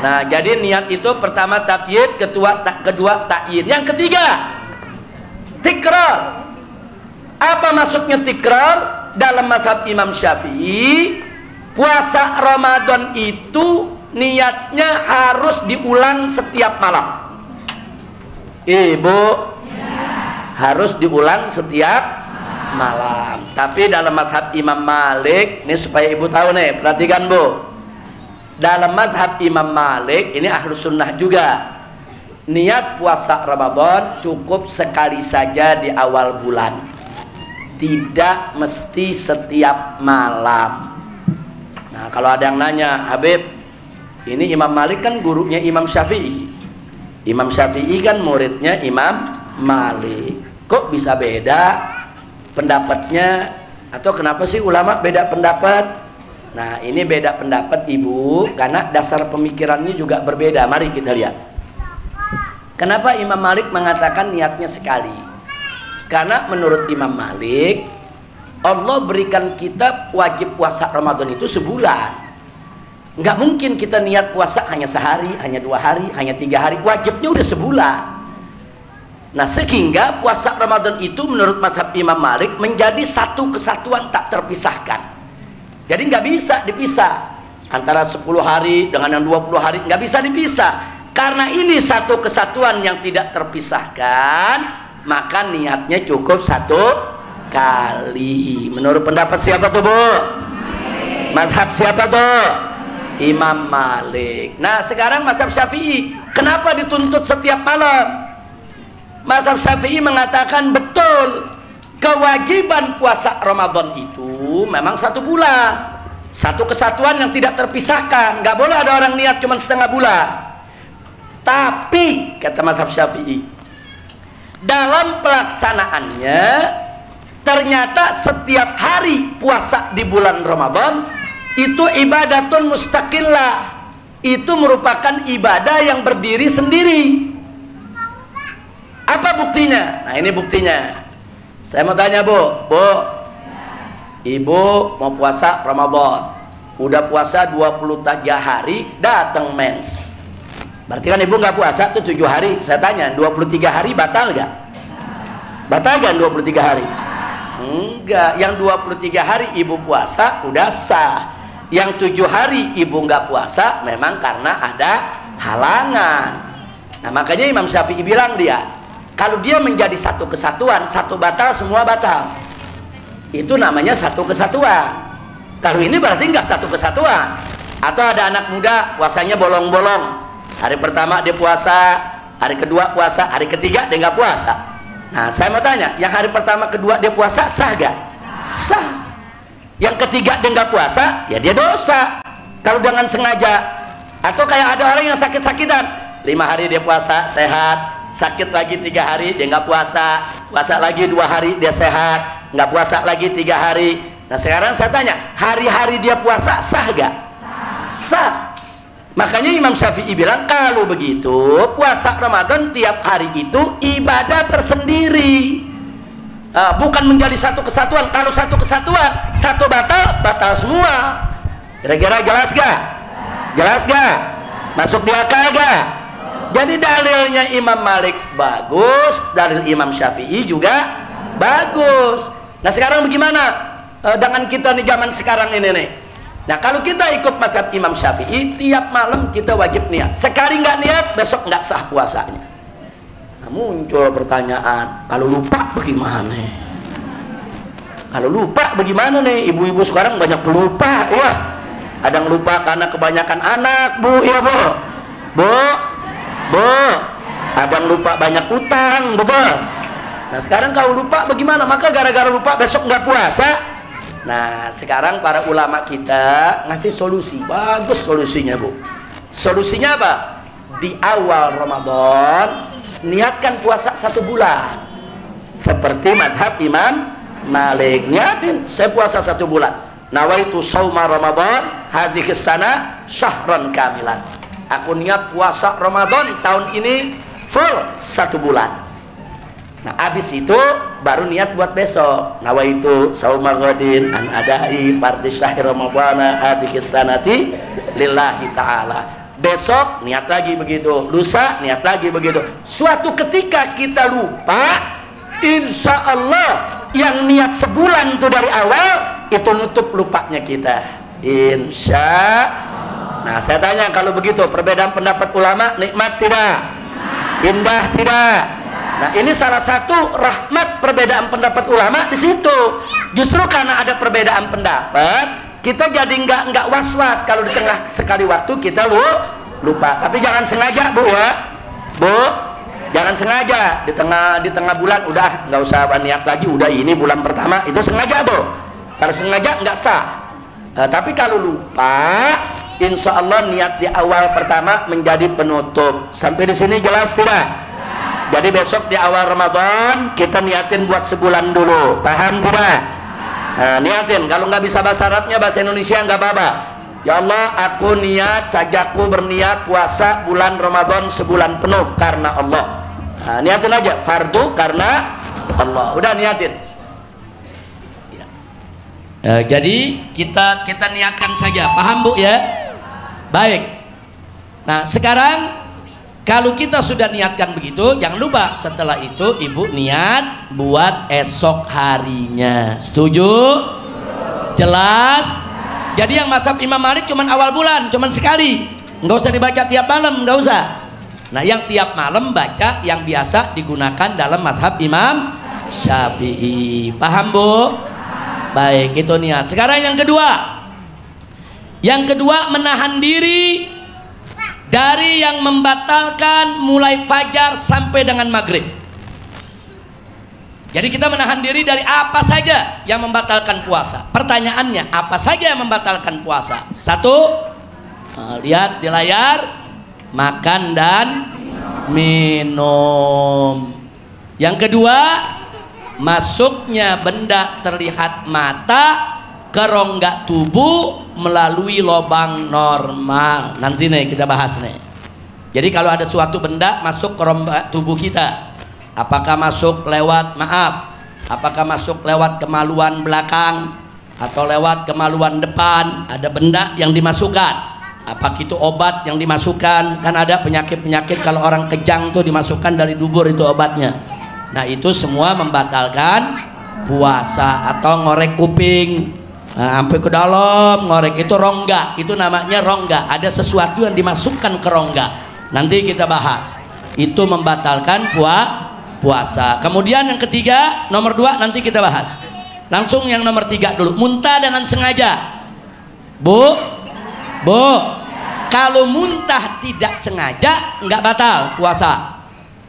Nah jadi niat itu pertama tabyid, kedua takyin. Yang ketiga tikrar. Apa maksudnya tikrar? Dalam mazhab Imam Syafi'i, puasa Ramadan itu niatnya harus diulang setiap malam. Ibu harus diulang setiap malam. Tapi dalam mazhab Imam Malik, ini supaya ibu tahu nih, perhatikan Bu. Dalam mazhab Imam Malik, ini ahlus sunnah juga, niat puasa Ramadan cukup sekali saja di awal bulan, tidak mesti setiap malam. Nah kalau ada yang nanya, Habib, ini Imam Malik kan gurunya Imam Syafi'i, Imam Syafi'i kan muridnya Imam Malik, kok bisa beda pendapatnya? Atau kenapa sih ulama beda pendapat? Nah ini beda pendapat Ibu karena dasar pemikirannya juga berbeda. Mari kita lihat kenapa Imam Malik mengatakan niatnya sekali. Karena menurut Imam Malik, Allah berikan kita wajib puasa Ramadan itu sebulan. Nggak mungkin kita niat puasa hanya sehari, hanya 2 hari, hanya 3 hari. Wajibnya udah sebulan. Nah, sehingga puasa Ramadan itu menurut mazhab Imam Malik menjadi satu kesatuan tak terpisahkan. Jadi nggak bisa dipisah antara 10 hari dengan yang 20 hari, nggak bisa dipisah. Karena ini satu kesatuan yang tidak terpisahkan, maka niatnya cukup 1 kali. Menurut pendapat siapa tuh, Bu? Mazhab siapa tuh? Imam Malik. Nah, sekarang mazhab Syafi'i, kenapa dituntut setiap malam? Mazhab Syafi'i mengatakan betul, kewajiban puasa Ramadan itu memang 1 bulan, satu kesatuan yang tidak terpisahkan. Nggak boleh ada orang niat cuma setengah bulan. Tapi kata mazhab Syafi'i, dalam pelaksanaannya ternyata setiap hari puasa di bulan Ramadan itu ibadatun mustaqillah, itu merupakan ibadah yang berdiri sendiri. Apa buktinya? Nah, ini buktinya. Saya mau tanya, Bu, Ibu mau puasa Ramadan, udah puasa 23 hari, datang mens. Berarti kan Ibu nggak puasa tuh 7 hari. Saya tanya, 23 hari batal nggak? Batal kan 23 hari? Enggak. Yang 23 hari Ibu puasa udah sah. Yang 7 hari Ibu nggak puasa memang karena ada halangan. Nah, makanya Imam Syafi'i bilang dia, kalau dia menjadi satu kesatuan, satu batal, semua batal. Itu namanya satu kesatuan. Kalau ini berarti nggak satu kesatuan. Atau ada anak muda puasanya bolong-bolong. Hari pertama dia puasa, hari kedua puasa, hari ketiga dia nggak puasa. Nah, saya mau tanya, yang hari pertama kedua dia puasa sah gak? Sah. Yang ketiga dia nggak puasa, ya dia dosa. Kalau dengan sengaja. Atau kayak ada orang yang sakit-sakitan, 5 hari dia puasa sehat, sakit lagi 3 hari dia nggak puasa, puasa lagi 2 hari dia sehat, nggak puasa lagi 3 hari. Nah, sekarang saya tanya, hari-hari dia puasa sah gak? Sah. Makanya Imam Syafi'i bilang, kalau begitu puasa Ramadan tiap hari itu ibadah tersendiri, bukan menjadi satu kesatuan. Kalau satu kesatuan, satu batal, batal semua. Kira-kira jelas gak? Jelas gak? Masuk di akal gak? Jadi dalilnya Imam Malik bagus, dalil Imam Syafi'i juga bagus. Nah, sekarang bagaimana dengan kita nih zaman sekarang ini nih? Nah, kalau kita ikut mazhab Imam Syafi'i, tiap malam kita wajib niat. Sekali nggak niat, besok nggak sah puasanya. Nah, muncul pertanyaan, kalau lupa bagaimana? Kalau lupa bagaimana nih? Ibu-ibu sekarang banyak pelupa, ya. Ada yang lupa karena kebanyakan anak, Bu, ya Bu. Bu, ada yang lupa banyak utang, betul. Nah, sekarang kalau lupa bagaimana? Maka gara-gara lupa besok nggak puasa. Nah, sekarang para ulama kita ngasih solusi. Bagus solusinya, Bu. Solusinya apa? Di awal Ramadan niatkan puasa 1 bulan. Seperti madhab Imam Malik, niatin saya puasa 1 bulan. Nawaitu shauma Ramadan hadhihi sana syahran kamilan. Aku niat puasa Ramadan tahun ini full 1 bulan. Nah, habis itu baru niat buat besok. Nawaitu shauma ghadin an adai fardhi syahr ramadhana hadhihi sanati lillahi ta'ala. Besok niat lagi begitu, lusa niat lagi begitu. Suatu ketika kita lupa, insya Allah yang niat sebulan itu dari awal itu nutup lupanya kita, insya Allah. Nah, saya tanya, kalau begitu perbedaan pendapat ulama nikmat tidak? Indah tidak? Nah, ini salah satu rahmat perbedaan pendapat ulama di situ. Justru karena ada perbedaan pendapat, kita jadi nggak was-was kalau di tengah sekali waktu kita lupa. Tapi jangan sengaja, Bu, ya. Bu, jangan sengaja di tengah bulan udah nggak usah niat lagi, udah ini bulan pertama, itu sengaja tuh. Kalau sengaja nggak sah. Tapi kalau lupa, insya Allah niat di awal pertama menjadi penutup. Sampai di sini jelas tidak? Jadi besok di awal Ramadan kita niatin buat sebulan dulu, paham tidak? Nah, niatin. Kalau nggak bisa bahasa Arabnya, bahasa Indonesia nggak apa-apa. Ya Allah, aku niat sajaku berniat puasa bulan Ramadan sebulan penuh karena Allah. Nah, niatin aja, fardu karena Allah. Udah niatin. Jadi kita niatkan saja, paham Bu ya? Baik. Nah, sekarang kalau kita sudah niatkan begitu, jangan lupa setelah itu ibu niat buat esok harinya. Setuju? Jelas? Jadi yang mazhab Imam Malik cuman awal bulan, cuman sekali. Nggak usah dibaca tiap malam, nggak usah. Nah, yang tiap malam baca yang biasa digunakan dalam mazhab Imam Syafi'i. Paham, Bu? Baik, itu niat. Sekarang yang kedua. Yang kedua, menahan diri dari yang membatalkan mulai fajar sampai dengan maghrib. Jadi kita menahan diri dari apa saja yang membatalkan puasa. Pertanyaannya, apa saja yang membatalkan puasa? Satu, lihat di layar, makan dan minum. Yang kedua, masuknya benda terlihat mata ke rongga tubuh melalui lubang normal. Nanti nih kita bahas nih. Jadi kalau ada suatu benda masuk ke rongga tubuh kita, apakah masuk lewat apakah masuk lewat kemaluan belakang atau lewat kemaluan depan, ada benda yang dimasukkan. Apakah itu obat yang dimasukkan? Kan ada penyakit-penyakit kalau orang kejang tuh dimasukkan dari dubur itu obatnya. Nah, itu semua membatalkan puasa. Atau ngorek kuping, nah, sampai ke dalam ngorek, itu rongga, itu namanya rongga. Ada sesuatu yang dimasukkan ke rongga, nanti kita bahas. Itu membatalkan puasa. Kemudian yang ketiga, nomor 2 nanti kita bahas. Langsung yang nomor 3 dulu, muntah dengan sengaja. Bu, kalau muntah tidak sengaja nggak batal puasa.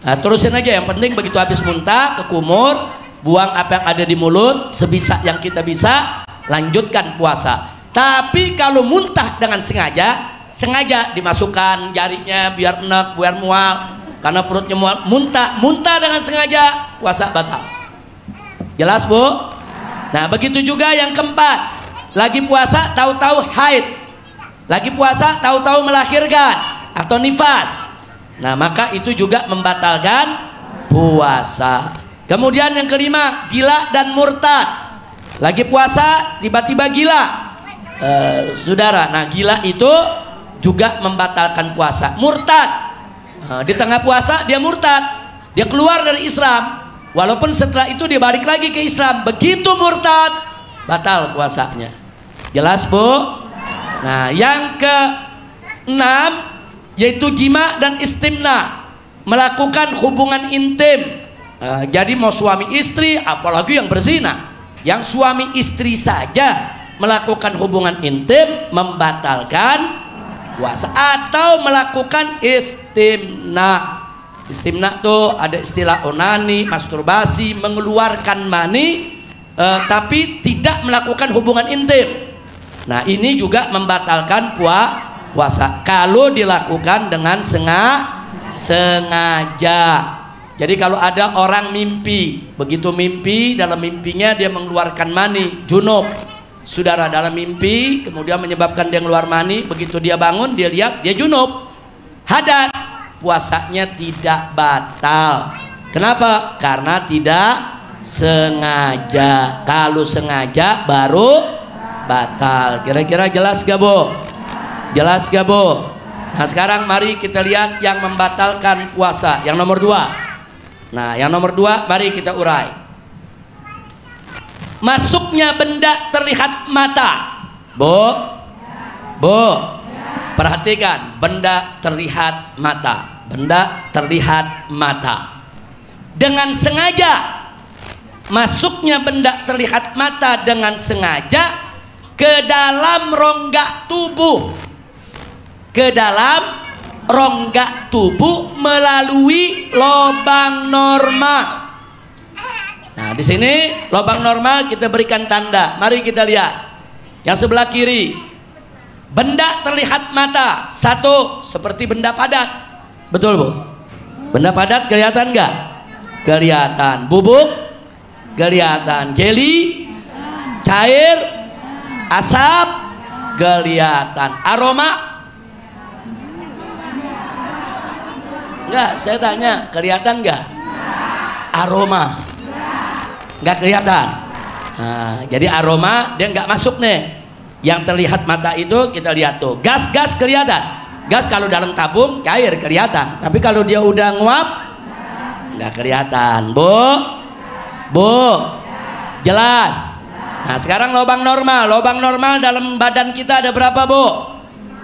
Nah, terusin aja, yang penting begitu habis muntah ke kumur, buang apa yang ada di mulut sebisa yang kita bisa, lanjutkan puasa. Tapi kalau muntah dengan sengaja dimasukkan jarinya biar enak, biar mual, karena perutnya mual, muntah dengan sengaja, puasa batal. Jelas, Bu? Nah, begitu juga yang keempat, lagi puasa tahu-tahu haid, lagi puasa tahu-tahu melahirkan atau nifas. Nah, maka itu juga membatalkan puasa. Kemudian yang kelima, gila dan murtad. Lagi puasa tiba-tiba gila, saudara. Nah, gila itu juga membatalkan puasa. Murtad, di tengah puasa dia murtad, dia keluar dari Islam, walaupun setelah itu dia balik lagi ke Islam. Begitu murtad, batal puasanya. Jelas, Bu? Nah, yang ke-6 yaitu jima dan istimna, melakukan hubungan intim. Jadi mau suami istri, apalagi yang berzina, yang suami istri saja melakukan hubungan intim membatalkan puasa. Atau melakukan istimna. Istimna tuh ada istilah onani, masturbasi, mengeluarkan mani, tapi tidak melakukan hubungan intim. Nah, ini juga membatalkan puasa kalau dilakukan dengan sengaja. Jadi kalau ada orang mimpi, begitu mimpi, dalam mimpinya dia mengeluarkan mani, junub, saudara, dalam mimpi kemudian menyebabkan dia keluar mani, begitu dia bangun dia lihat dia junub, hadas, puasanya tidak batal. Kenapa? Karena tidak sengaja. Kalau sengaja baru batal. Kira-kira jelas gak, Bu? Jelas gak, Bu? Nah, sekarang mari kita lihat yang membatalkan puasa. Yang nomor 2. Nah, yang nomor 2 mari kita urai. Masuknya benda terlihat mata. Bu, perhatikan, benda terlihat mata. Benda terlihat mata. Dengan sengaja. Masuknya benda terlihat mata dengan sengaja ke dalam rongga tubuh, ke dalam rongga tubuh melalui lubang normal. Nah, di sini lubang normal kita berikan tanda. Mari kita lihat yang sebelah kiri. Benda terlihat mata. 1, seperti benda padat. Betul, Bu? Benda padat kelihatan nggak? Kelihatan. Bubuk kelihatan. Jeli, cair, asap kelihatan. Aroma enggak, saya tanya, kelihatan enggak? Aroma enggak kelihatan. Nah, jadi aroma dia enggak masuk nih. Yang terlihat mata itu kita lihat tuh. Gas kelihatan. Gas kalau dalam tabung cair kelihatan. Tapi kalau dia udah nguap nggak kelihatan. Bu, jelas. Nah sekarang lubang normal. Lubang normal dalam badan kita ada berapa, Bu?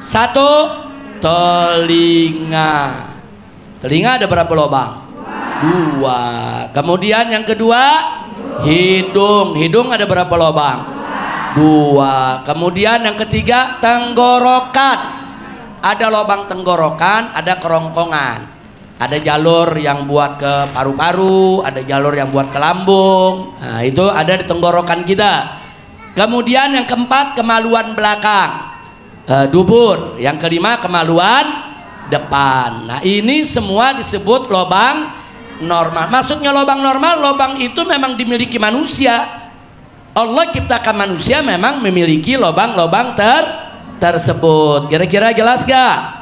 1, telinga. Telinga ada berapa lubang? 2. Kemudian yang kedua, hidung. Hidung ada berapa lubang? 2. Kemudian yang ketiga, tenggorokan. Ada lubang tenggorokan, ada kerongkongan. Ada jalur yang buat ke paru-paru, ada jalur yang buat ke lambung. Nah, itu ada di tenggorokan kita. Kemudian yang keempat, kemaluan belakang, dubur. Yang kelima, kemaluan depan. Nah, ini semua disebut lubang normal. Maksudnya lubang normal, lubang itu memang dimiliki manusia. Allah ciptakan manusia memang memiliki lubang-lubang tersebut. Kira-kira jelas gak?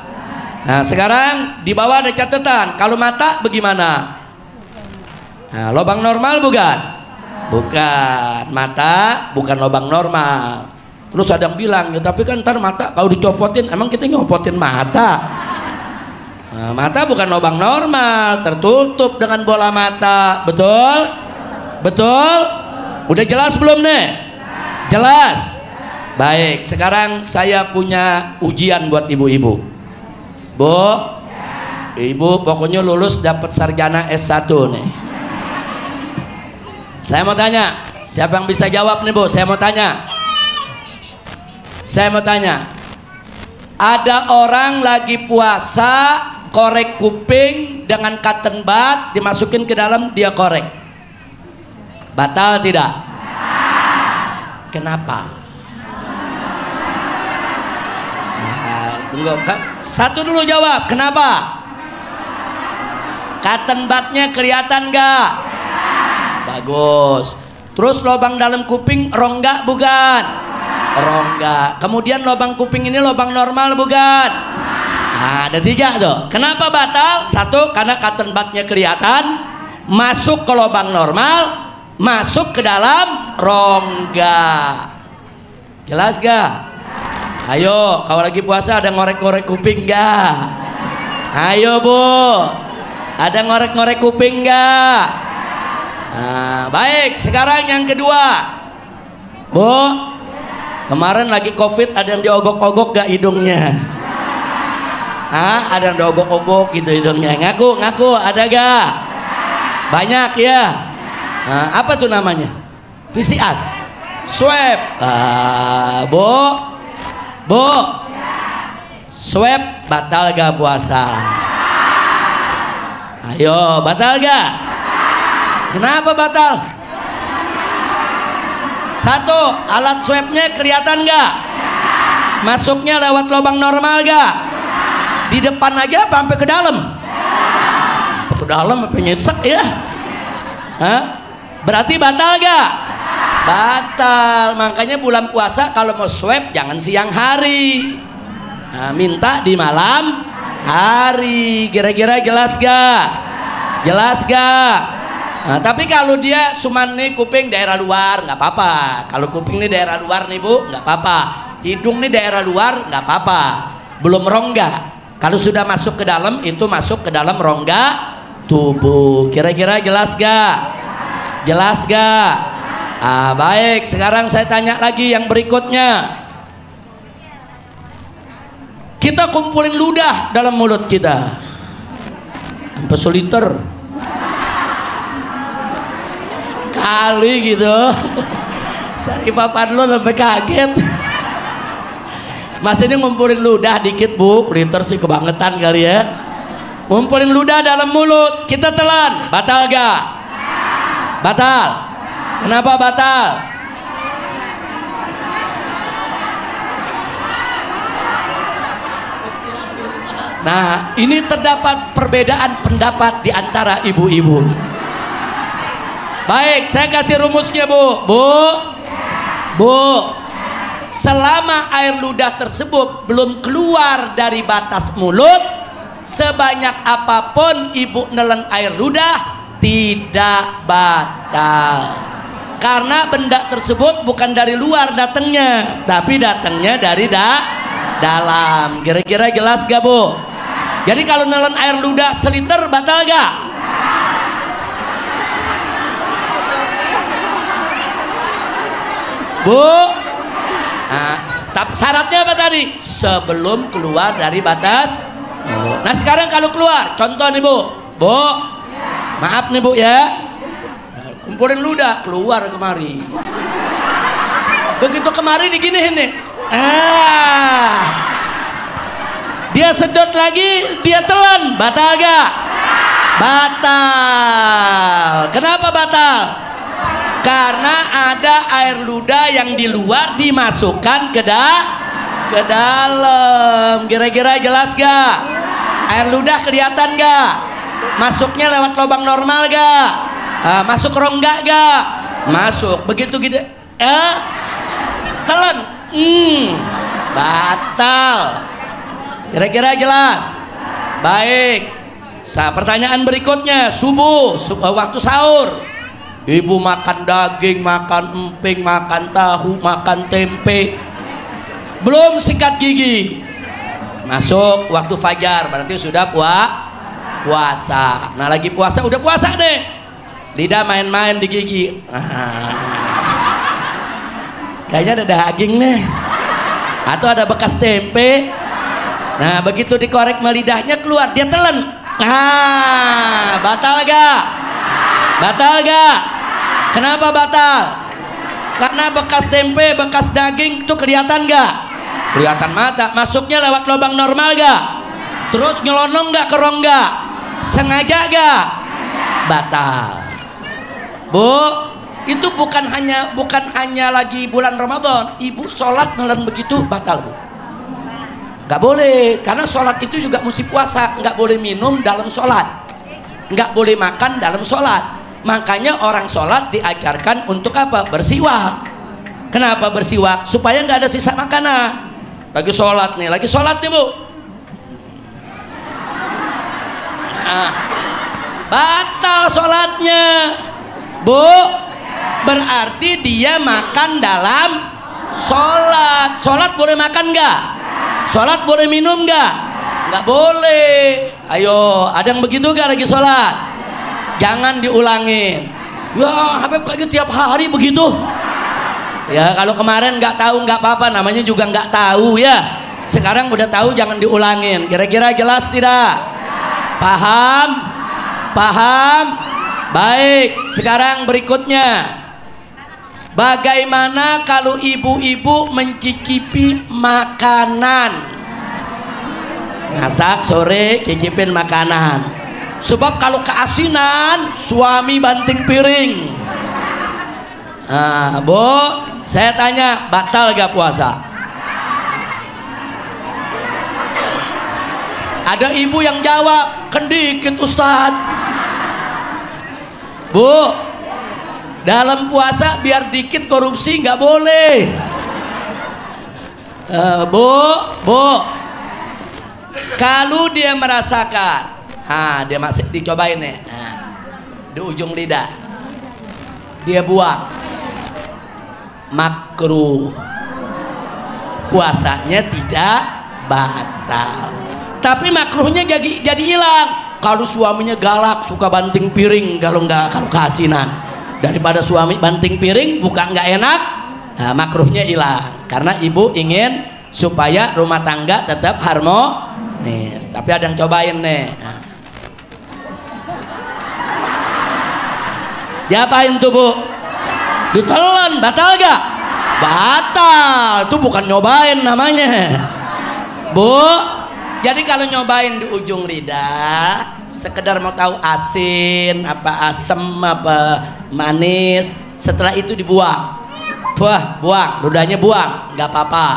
Nah sekarang di bawah ada catatan. Kalau mata bagaimana? Nah, lubang normal bukan? Bukan. Mata bukan lubang normal. Terus ada yang bilang, ya tapi kan ntar mata kalau dicopotin, emang kita nyopotin mata? Nah, mata bukan lubang normal, tertutup dengan bola mata. Betul? Betul? Udah jelas belum nih? Jelas? Baik, sekarang saya punya ujian buat ibu-ibu. Bu, ibu pokoknya lulus dapat sarjana S1 nih. Saya mau tanya, siapa yang bisa jawab nih, Bu? Saya mau tanya. Ada orang lagi puasa, korek kuping dengan cotton bud, dimasukin ke dalam, dia korek. Batal tidak? Kenapa? Satu dulu jawab, kenapa? Cotton budnya kelihatan gak? Bagus. Terus lubang dalam kuping rongga bukan? Rongga. Kemudian lubang kuping ini lubang normal bukan? Nah, ada 3 tuh. Kenapa batal? 1, karena cotton budnya kelihatan, masuk ke lubang normal, masuk ke dalam rongga. Jelas gak? Ayo, kalau lagi puasa ada ngorek-ngorek kuping gak? Ayo Bu, ada ngorek-ngorek kuping gak? Nah, baik, sekarang yang kedua. Bu, kemarin lagi covid ada yang diogok-ogok gak hidungnya? Hah? Ada yang diogok-ogok gitu hidungnya. Ngaku, ada gak? Banyak ya? Nah, apa tuh namanya? PCR? Swab? Bu, swab batal gak puasa? Ayo, batal gak? Kenapa batal? 1, alat swabnya kelihatan gak? Masuknya lewat lubang normal gak? Di depan aja apa sampai ke dalam? Ke dalam apa nyesek ya? Hah? Berarti batal gak? Batal. Makanya bulan puasa kalau mau swab jangan siang hari. Nah, minta di malam hari. Kira-kira jelas gak? Jelas gak? Nah, tapi kalau dia cuman nih kuping daerah luar nggak apa-apa. Kalau kuping nih daerah luar nih Bu nggak apa-apa. Hidung nih daerah luar nggak apa-apa. Belum rongga. Kalau sudah masuk ke dalam itu masuk ke dalam rongga tubuh. Kira-kira jelas gak? Jelas gak? Baik, sekarang saya tanya lagi yang berikutnya. Kita kumpulin ludah dalam mulut kita sampai seliter kali gitu. Sari papan lu sampai kaget. Mas ini ngumpulin ludah dikit Bu, liter sih kebangetan kali ya. Ngumpulin ludah dalam mulut, kita telan, batal gak? Batal. Kenapa batal? Nah, ini terdapat perbedaan pendapat di antara ibu-ibu. Baik, saya kasih rumusnya Bu. Bu, selama air ludah tersebut belum keluar dari batas mulut, sebanyak apapun ibu nelen air ludah tidak batal. Karena benda tersebut bukan dari luar datangnya, tapi datangnya dari dalam. Kira-kira jelas gak Bu? Jadi kalau nelen air ludah seliter batal gak? Bu? Nah, syaratnya apa tadi? Sebelum keluar dari batas. Nah sekarang kalau keluar, contoh nih Bu, maaf nih Bu ya, kumpulin ludah, keluar kemari. Begitu kemari diginiin nih, dia sedot lagi, dia telan, batal gak? Batal. Kenapa batal? Karena ada air ludah yang di luar dimasukkan ke dalam. Kira-kira jelas gak? Air ludah kelihatan gak? Masuknya lewat lubang normal gak? Masuk rongga gak? Masuk. Begitu gitu telan, batal. Kira-kira jelas? Baik. Pertanyaan berikutnya, subuh waktu sahur, ibu makan daging, makan emping, makan tahu, makan tempe, belum sikat gigi, masuk waktu fajar, berarti sudah puasa. Nah lagi puasa, udah puasa deh, lidah main-main di gigi, kayaknya ada daging nih, atau ada bekas tempe. Nah begitu dikorek melidahnya keluar, dia telan. Batal gak? Batal gak? Kenapa batal? Karena bekas tempe, bekas daging itu kelihatan gak? Kelihatan mata. Masuknya lewat lubang normal gak? Terus nyelonong gak ke rongga? Sengaja gak? Batal. Bu, itu bukan hanya lagi bulan Ramadan. Ibu sholat nelen begitu batal Bu. Nggak boleh, karena sholat itu juga mesti puasa. Nggak boleh minum dalam sholat, nggak boleh makan dalam sholat. Makanya orang sholat diajarkan untuk apa? Bersiwak. Kenapa bersiwak? Supaya nggak ada sisa makanan. Lagi sholat nih Bu, batal sholatnya Bu. Berarti dia makan dalam sholat. Sholat boleh makan nggak? Sholat boleh minum nggak? Nggak boleh. Ayo, ada yang begitu gak lagi sholat? Jangan diulangin. Ya Habib kayak tiap hari begitu. Ya kalau kemarin nggak tahu nggak apa-apa, namanya juga nggak tahu ya. Sekarang udah tahu, jangan diulangin. Kira-kira jelas tidak? Paham? Paham? Baik, sekarang berikutnya, bagaimana kalau ibu-ibu mencicipi makanan? Masak sore cicipin makanan. Sebab kalau keasinan suami banting piring. Bu, saya tanya, batal gak puasa? Ada ibu yang jawab, kan dikit Ustadz. Bu, dalam puasa biar dikit korupsi nggak boleh. Bu, kalau dia merasakan, dia masih dicobain nih, di ujung lidah, dia buang, makruh, puasanya tidak batal. Tapi makruhnya jadi hilang. Kalau suaminya galak, suka banting piring, kalau keasinan, daripada suami banting piring buka nggak enak, makruhnya hilang. Karena ibu ingin supaya rumah tangga tetap harmonis. Tapi ada yang cobain nih. Diapain tuh Bu? Ditelan, batal gak? Batal. Itu bukan nyobain namanya Bu. Jadi kalau nyobain di ujung lidah, sekedar mau tahu asin, apa asem, apa manis, setelah itu dibuang. Buang, ludahnya buang, nggak apa-apa.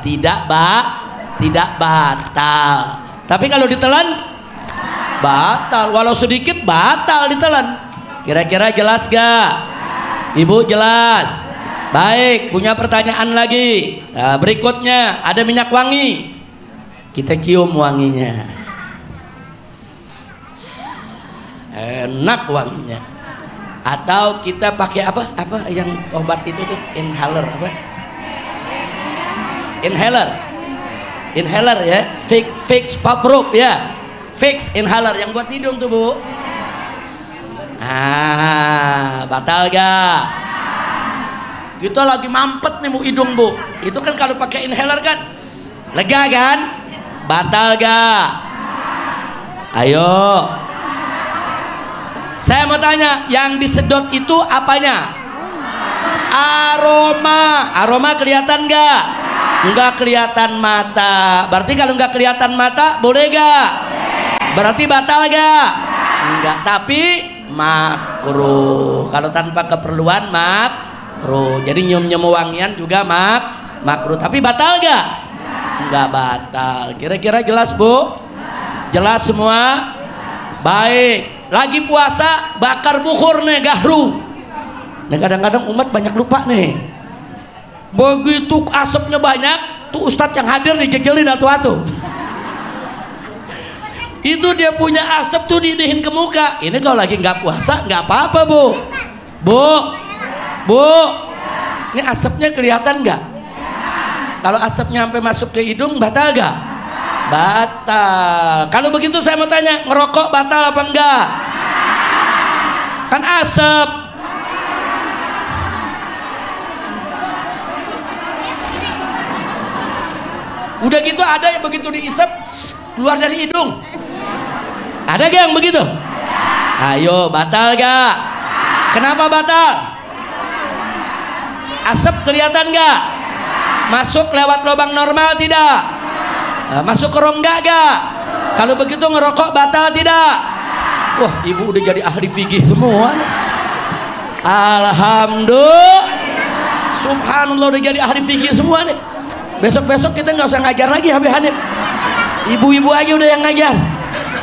Tidak batal. Tapi kalau ditelan, batal. Walau sedikit batal ditelan. Kira-kira jelas gak? Ibu jelas? Baik, punya pertanyaan lagi. Berikutnya ada minyak wangi. Kita cium wanginya, enak wanginya. Atau kita pakai apa yang obat itu tuh, inhaler apa? Inhaler ya, fix vaporub ya, fix inhaler yang buat hidung tuh Bu. Batal gak? Kita lagi mampet nih Bu hidung Bu, itu kan kalau pakai inhaler kan lega kan? Batal gak? Ayo, saya mau tanya, yang disedot itu apanya? Aroma kelihatan gak? Enggak kelihatan mata. Berarti kalau enggak kelihatan mata boleh gak? Berarti batal gak? Enggak, tapi makruh. Kalau tanpa keperluan makruh. Jadi nyium-nyium wangian juga makruh. Tapi batal gak? Enggak batal. Kira-kira jelas Bu? Jelas semua? Baik. Lagi puasa bakar bukhur nih, gahru. Nah kadang-kadang umat banyak lupa nih. Begitu asapnya banyak, tuh ustadz yang hadir dijejelin atu-atu. Itu dia punya asap tuh diinihin ke muka. Ini kalau lagi nggak puasa nggak apa-apa Bu. Ini asapnya kelihatan nggak? Kalau asapnya sampai masuk ke hidung batal nggak? Batal. Kalau begitu saya mau tanya, ngerokok batal apa enggak? Kan asap. Udah gitu ada yang begitu diisap keluar dari hidung. Ada gak yang begitu? Ayo, batal gak? Kenapa batal? Asap kelihatan gak? Masuk lewat lubang normal tidak? Masuk ke rongga gak? Kalau begitu ngerokok batal tidak? Wah, ibu udah jadi ahli fikih semua nih. Alhamdulillah, subhanallah, udah jadi ahli fikih semua nih. Besok-besok kita nggak usah ngajar lagi Habib Hanif, ibu-ibu aja udah yang ngajar.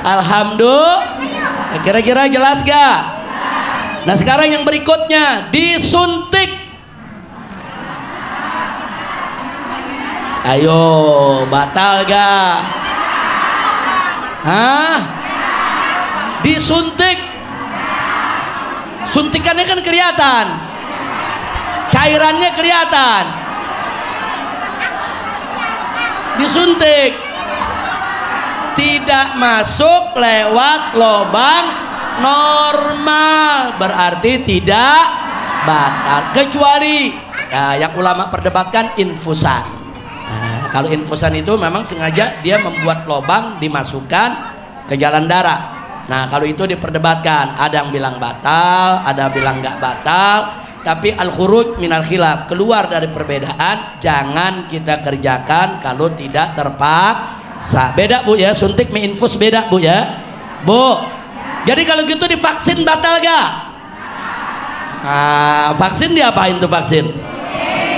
Alhamdulillah. Kira-kira jelas gak? Nah sekarang yang berikutnya, disuntik. Ayo, batal gak? Disuntik. Suntikannya kan kelihatan, cairannya kelihatan. Disuntik tidak masuk lewat lubang normal, berarti tidak batal, kecuali yang ulama perdebatkan infusan. Kalau infusan itu memang sengaja dia membuat lubang dimasukkan ke jalan darah. Nah kalau itu diperdebatkan, ada yang bilang batal, ada yang bilang nggak batal. Tapi al-khuruj minal khilaf, keluar dari perbedaan, jangan kita kerjakan kalau tidak terpaksa. Beda Bu ya, suntik me infus beda Bu ya. Bu, jadi kalau gitu divaksin batal gak? Vaksin diapain tuh vaksin?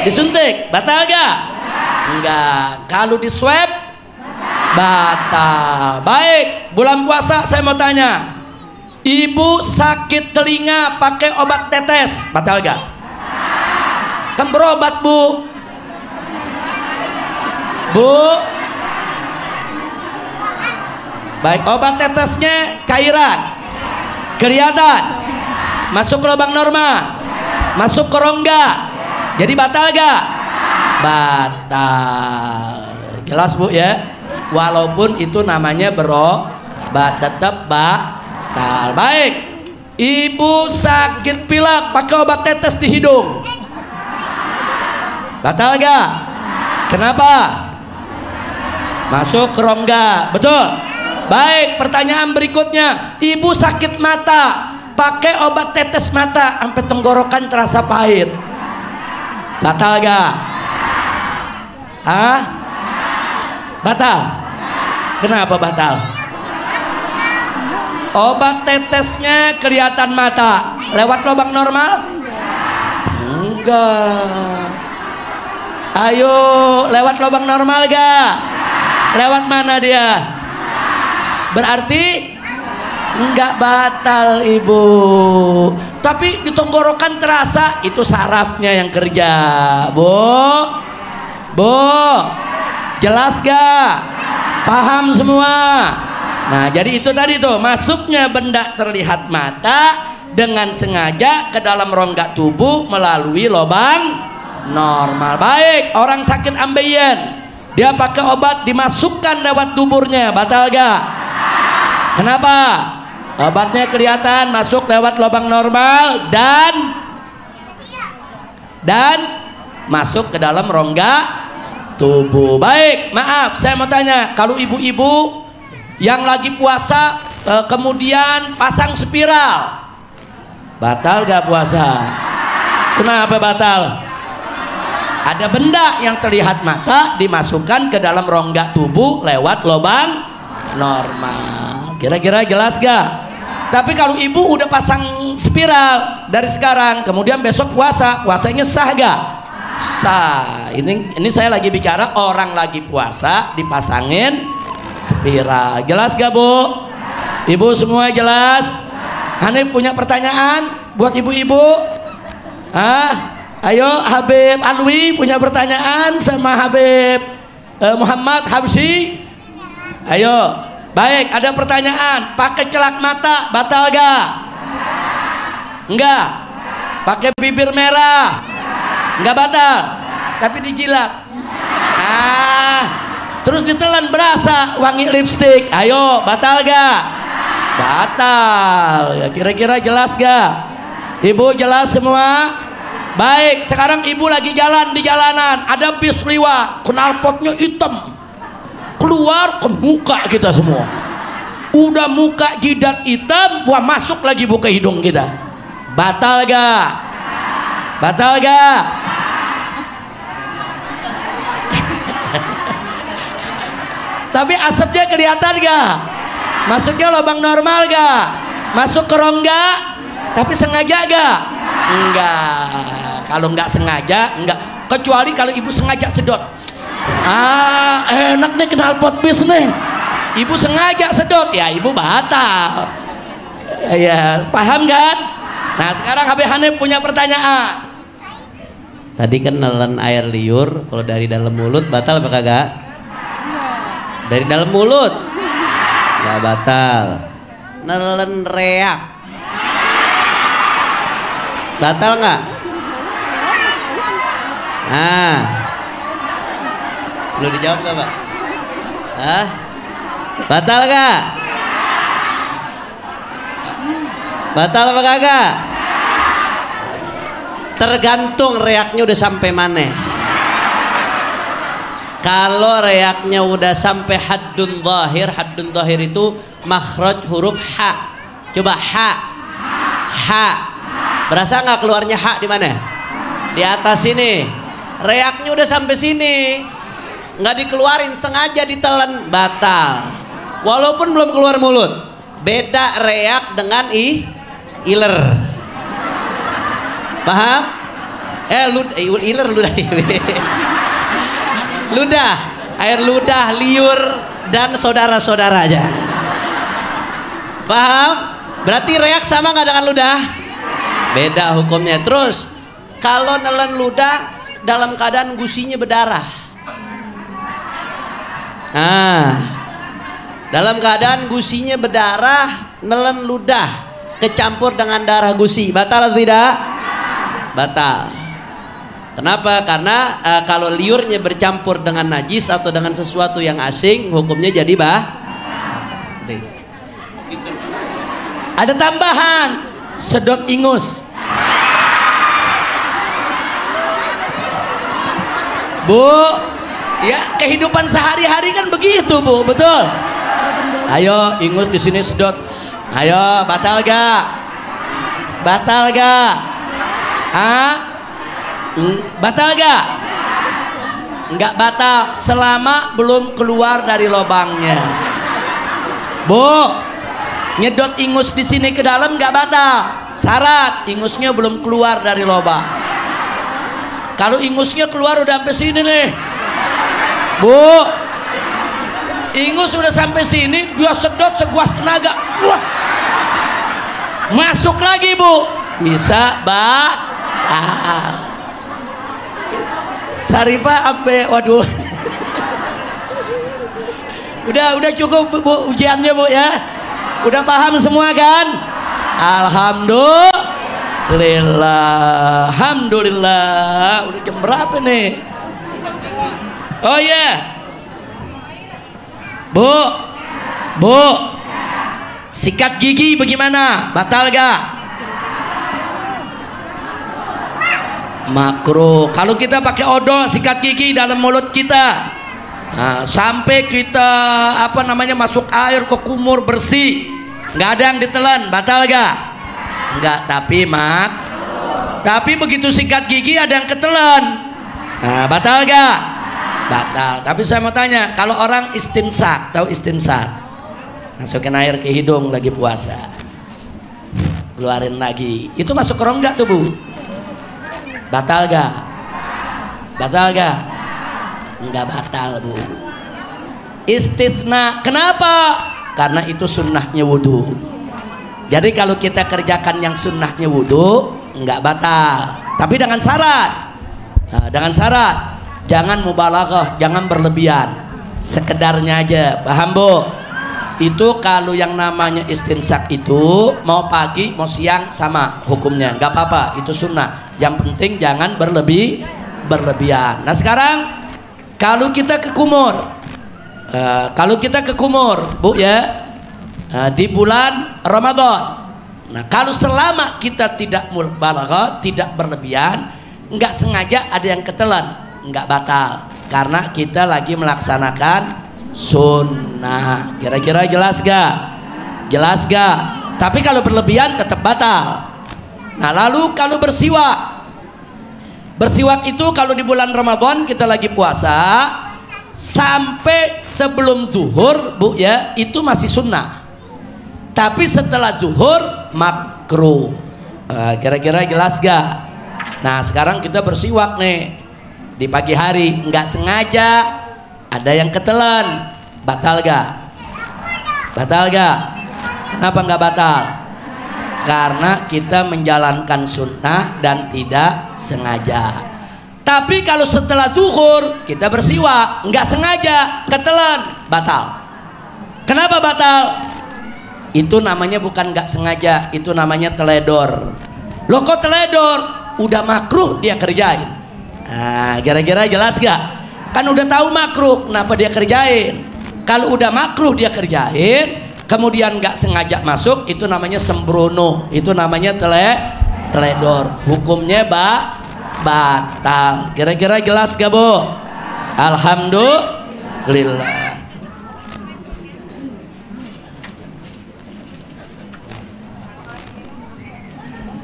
Disuntik, batal gak? Enggak. Kalau di swab batal. Baik, bulan puasa saya mau tanya, ibu sakit telinga pakai obat tetes, batal gak? Kan berobat Bu. Baik, obat tetesnya cairan, kelihatan, masuk ke lubang normal, masuk ke rongga, jadi batal gak? Batal. Jelas Bu ya? Walaupun itu namanya berobat, tetap batal. Baik, ibu sakit pilek pakai obat tetes di hidung, batal gak? Kenapa? Masuk ke rongga, betul. Baik, pertanyaan berikutnya, ibu sakit mata pakai obat tetes mata sampai tenggorokan terasa pahit, batal gak? Batal. Kenapa batal? Obat tetesnya kelihatan mata lewat lubang normal? Enggak. Ayo, lewat lubang normal gak? Lewat mana dia? Berarti enggak batal ibu. Tapi di tenggorokan terasa, itu sarafnya yang kerja. Bu, jelas gak? Paham semua? Nah jadi itu tadi tuh, masuknya benda terlihat mata dengan sengaja ke dalam rongga tubuh melalui lubang normal. Baik, orang sakit ambeien, dia pakai obat dimasukkan lewat tuburnya, batal gak? Kenapa? Obatnya kelihatan masuk lewat lubang normal dan masuk ke dalam rongga tubuh. Baik, maaf saya mau tanya, kalau ibu-ibu yang lagi puasa kemudian pasang spiral, batal gak puasa? Kenapa batal? Ada benda yang terlihat mata dimasukkan ke dalam rongga tubuh lewat lubang normal. Kira-kira jelas gak? Tapi kalau ibu udah pasang spiral dari sekarang, kemudian besok puasanya sah gak? Sah. Ini saya lagi bicara orang lagi puasa dipasangin spiral. Jelas gak Bu? Ibu semua jelas? Hanif punya pertanyaan buat ibu-ibu? Ayo Habib Alwi punya pertanyaan sama Habib Muhammad Habsi? Ayo. Baik, ada pertanyaan. Pakai celak mata batal gak? Enggak. Pakai bibir merah enggak batal, tapi dijilat. Terus ditelan berasa wangi lipstik. Ayo, batal gak? Batal. Ya, kira-kira jelas gak? Ibu jelas semua? Baik, sekarang ibu lagi jalan di jalanan, ada bis lewat, knalpotnya hitam, keluar ke muka kita semua. Udah muka jidat hitam, wah masuk lagi buka hidung kita. Batal gak? Batal gak? Tapi asapnya kelihatan gak? Masuknya lubang normal gak? Masuk ke rongga, tapi sengaja gak? Enggak. Kalau enggak sengaja, enggak. Kecuali kalau ibu sengaja sedot. Enak nih knalpot bis nih. Ibu sengaja sedot, ya ibu batal. Ya, paham kan? Nah, sekarang Habib Hanif punya pertanyaan. Tadi kan nelen air liur, kalau dari dalam mulut batal apa kagak? Dari dalam mulut nggak batal. Nelen reak batal nggak? Belum dijawab nggak Pak? Batal nggak? Batal apa kagak? Tergantung reaknya udah sampai mana. Kalau reaknya udah sampai haddun zahir itu makhraj huruf ha. Coba ha. Berasa nggak keluarnya ha di mana? Di atas sini. Reaknya udah sampai sini, nggak dikeluarin, sengaja ditelan, batal. Walaupun belum keluar mulut. Beda reak dengan iler. Paham? Iler ludah. Ludah, air ludah, liur dan saudara-saudara aja. Paham? Berarti reak sama nggak dengan ludah? Beda hukumnya. Terus kalau nelen ludah dalam keadaan gusinya berdarah. Dalam keadaan gusinya berdarah, nelen ludah kecampur dengan darah gusi, batal atau tidak? Batal. Kenapa? Karena kalau liurnya bercampur dengan najis atau dengan sesuatu yang asing, hukumnya jadi Ada tambahan, sedot ingus. Bu, ya kehidupan sehari-hari kan begitu Bu, betul? Ayo ingus di sini sedot. Ayo, batal gak? Batal gak? Batal gak? Enggak batal selama belum keluar dari lubangnya. Bu, nyedot ingus di sini ke dalam enggak batal. Syarat ingusnya belum keluar dari lubang. Kalau ingusnya keluar udah sampai sini nih, Bu, ingus udah sampai sini, dia sedot sekuas tenaga, wah, masuk lagi Bu, bisa batal. Sarifah sampai, waduh, udah cukup Bu ujiannya Bu ya, udah paham semua kan? Alhamdulillah. Alhamdulillah. Udah jam berapa nih? Oh ya, Bu, sikat gigi bagaimana? Batal gak? Makruh. Kalau kita pakai odol sikat gigi dalam mulut kita, nah, sampai kita masuk air ke kumur bersih, nggak ada yang ditelan, batal gak? Nggak. Tapi begitu sikat gigi ada yang ketelan, nah, batal gak? Batal. Tapi saya mau tanya, kalau orang istinsak, tahu istinsak? Masukin air ke hidung lagi puasa, keluarin lagi, itu masuk ke rongga tuh Bu, batal gak? Batal gak? Enggak batal Bu. Istitsna. Kenapa? Karena itu sunnahnya wudhu. Jadi kalau kita kerjakan yang sunnahnya wudhu enggak batal, tapi dengan syarat. Nah, dengan syarat jangan mubalaghah, jangan berlebihan, sekedarnya aja. Paham Bu? Itu kalau yang namanya istinsak itu mau pagi mau siang sama hukumnya, nggak apa-apa, itu sunnah. Yang penting jangan berlebihan. Nah sekarang kalau kita ke kumur, Bu ya, di bulan Ramadan. Nah kalau selama kita tidak mubalaghah, tidak berlebihan, nggak sengaja ada yang ketelan, nggak batal, karena kita lagi melaksanakan sunnah. Kira-kira jelas gak? Jelas gak? Tapi kalau berlebihan tetap batal. Nah lalu kalau bersiwak itu kalau di bulan Ramadan kita lagi puasa sampai sebelum zuhur Bu ya, itu masih sunnah. Tapi setelah zuhur makruh. Kira-kira jelas gak? Nah sekarang kita bersiwak nih di pagi hari, nggak sengaja ada yang ketelan, batal gak? Batal gak? Kenapa nggak batal? Karena kita menjalankan sunnah dan tidak sengaja. Tapi kalau setelah zuhur kita bersiwak, nggak sengaja ketelan, batal. Kenapa batal? Itu namanya bukan nggak sengaja, itu namanya teledor. Loh kok teledor? Udah makruh dia kerjain. Nah, kira-kira jelas gak? Kan udah tahu makruh, kenapa dia kerjain? Kalau udah makruh dia kerjain, kemudian nggak sengaja masuk, itu namanya sembrono, itu namanya teledor. Hukumnya batal. Kira-kira jelas gak Bu? Alhamdulillah.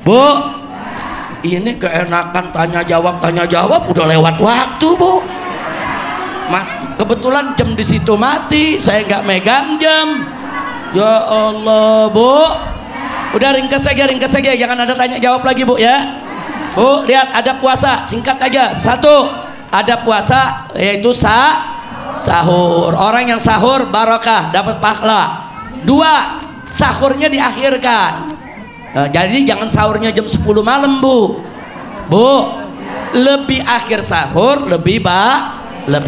Bu, ini keenakan tanya jawab udah lewat waktu Bu. Kebetulan jam di situ mati, saya nggak megang jam. Ya Allah Bu, udah ringkas saja, jangan ada tanya jawab lagi Bu ya. Bu lihat ada puasa, singkat aja. 1, ada puasa yaitu sahur. Orang yang sahur barokah, dapat pahala. 2, sahurnya diakhirkan. Nah, jadi jangan sahurnya jam 10 malam Bu. Lebih akhir sahur lebih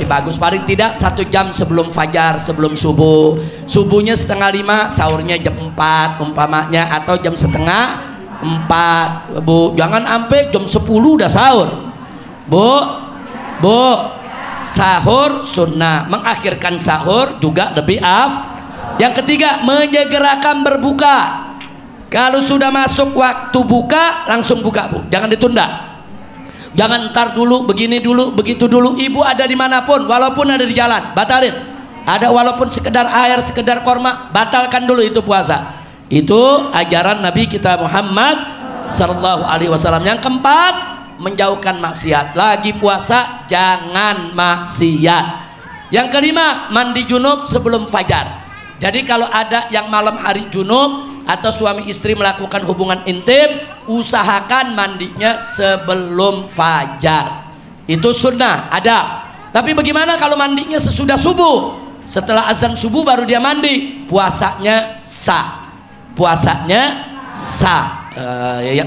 bagus, paling tidak 1 jam sebelum fajar, sebelum subuh. Subuhnya 4:30, sahurnya jam 4 umpamanya, atau jam 3:30 Bu. Jangan sampai jam 10 udah sahur Bu. Sahur sunnah, mengakhirkan sahur juga lebih Yang ketiga, menyegerakan berbuka. Kalau sudah masuk waktu buka, langsung buka Bu, jangan ditunda. Jangan ntar dulu, begini dulu, begitu dulu. Ibu ada dimanapun, walaupun ada di jalan, batalin. Ada walaupun sekedar air, sekedar korma, batalkan dulu itu puasa. Itu ajaran Nabi kita Muhammad Sallallahu Alaihi Wasallam. Yang keempat, menjauhkan maksiat. Lagi puasa jangan maksiat. Yang kelima, mandi junub sebelum fajar. Jadi kalau ada yang malam hari junub atau suami istri melakukan hubungan intim, usahakan mandinya sebelum fajar. Itu sunnah, ada. Tapi bagaimana kalau mandinya sesudah subuh? Setelah azan subuh baru dia mandi, puasanya sah.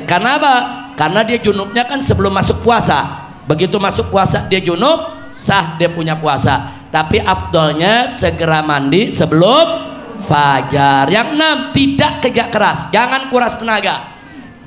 Karena apa? Karena dia junubnya kan sebelum masuk puasa. Begitu masuk puasa dia junub, sah dia punya puasa. Tapi afdolnya segera mandi sebelum fajar. Yang 6, tidak kerja keras, jangan kuras tenaga.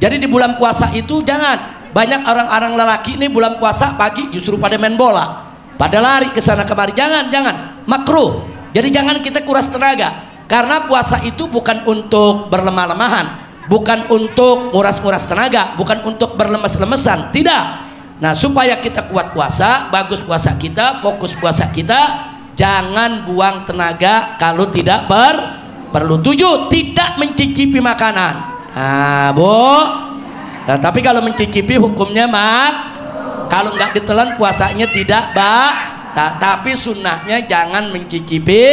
Jadi di bulan puasa itu jangan, banyak orang-orang lelaki ini bulan puasa pagi justru pada main bola, pada lari ke sana kemari. Jangan, makruh. Jadi jangan kita kuras tenaga, karena puasa itu bukan untuk berlemah-lemahan, bukan untuk nguras-nguras tenaga, bukan untuk berlemes-lemesan, tidak. Nah, supaya kita kuat puasa, bagus puasa kita, fokus puasa kita, jangan buang tenaga kalau tidak perlu. 7, tidak mencicipi makanan. Nah, Bu. Nah, tapi kalau mencicipi hukumnya kalau nggak ditelan puasanya tidak tapi sunnahnya jangan mencicipi.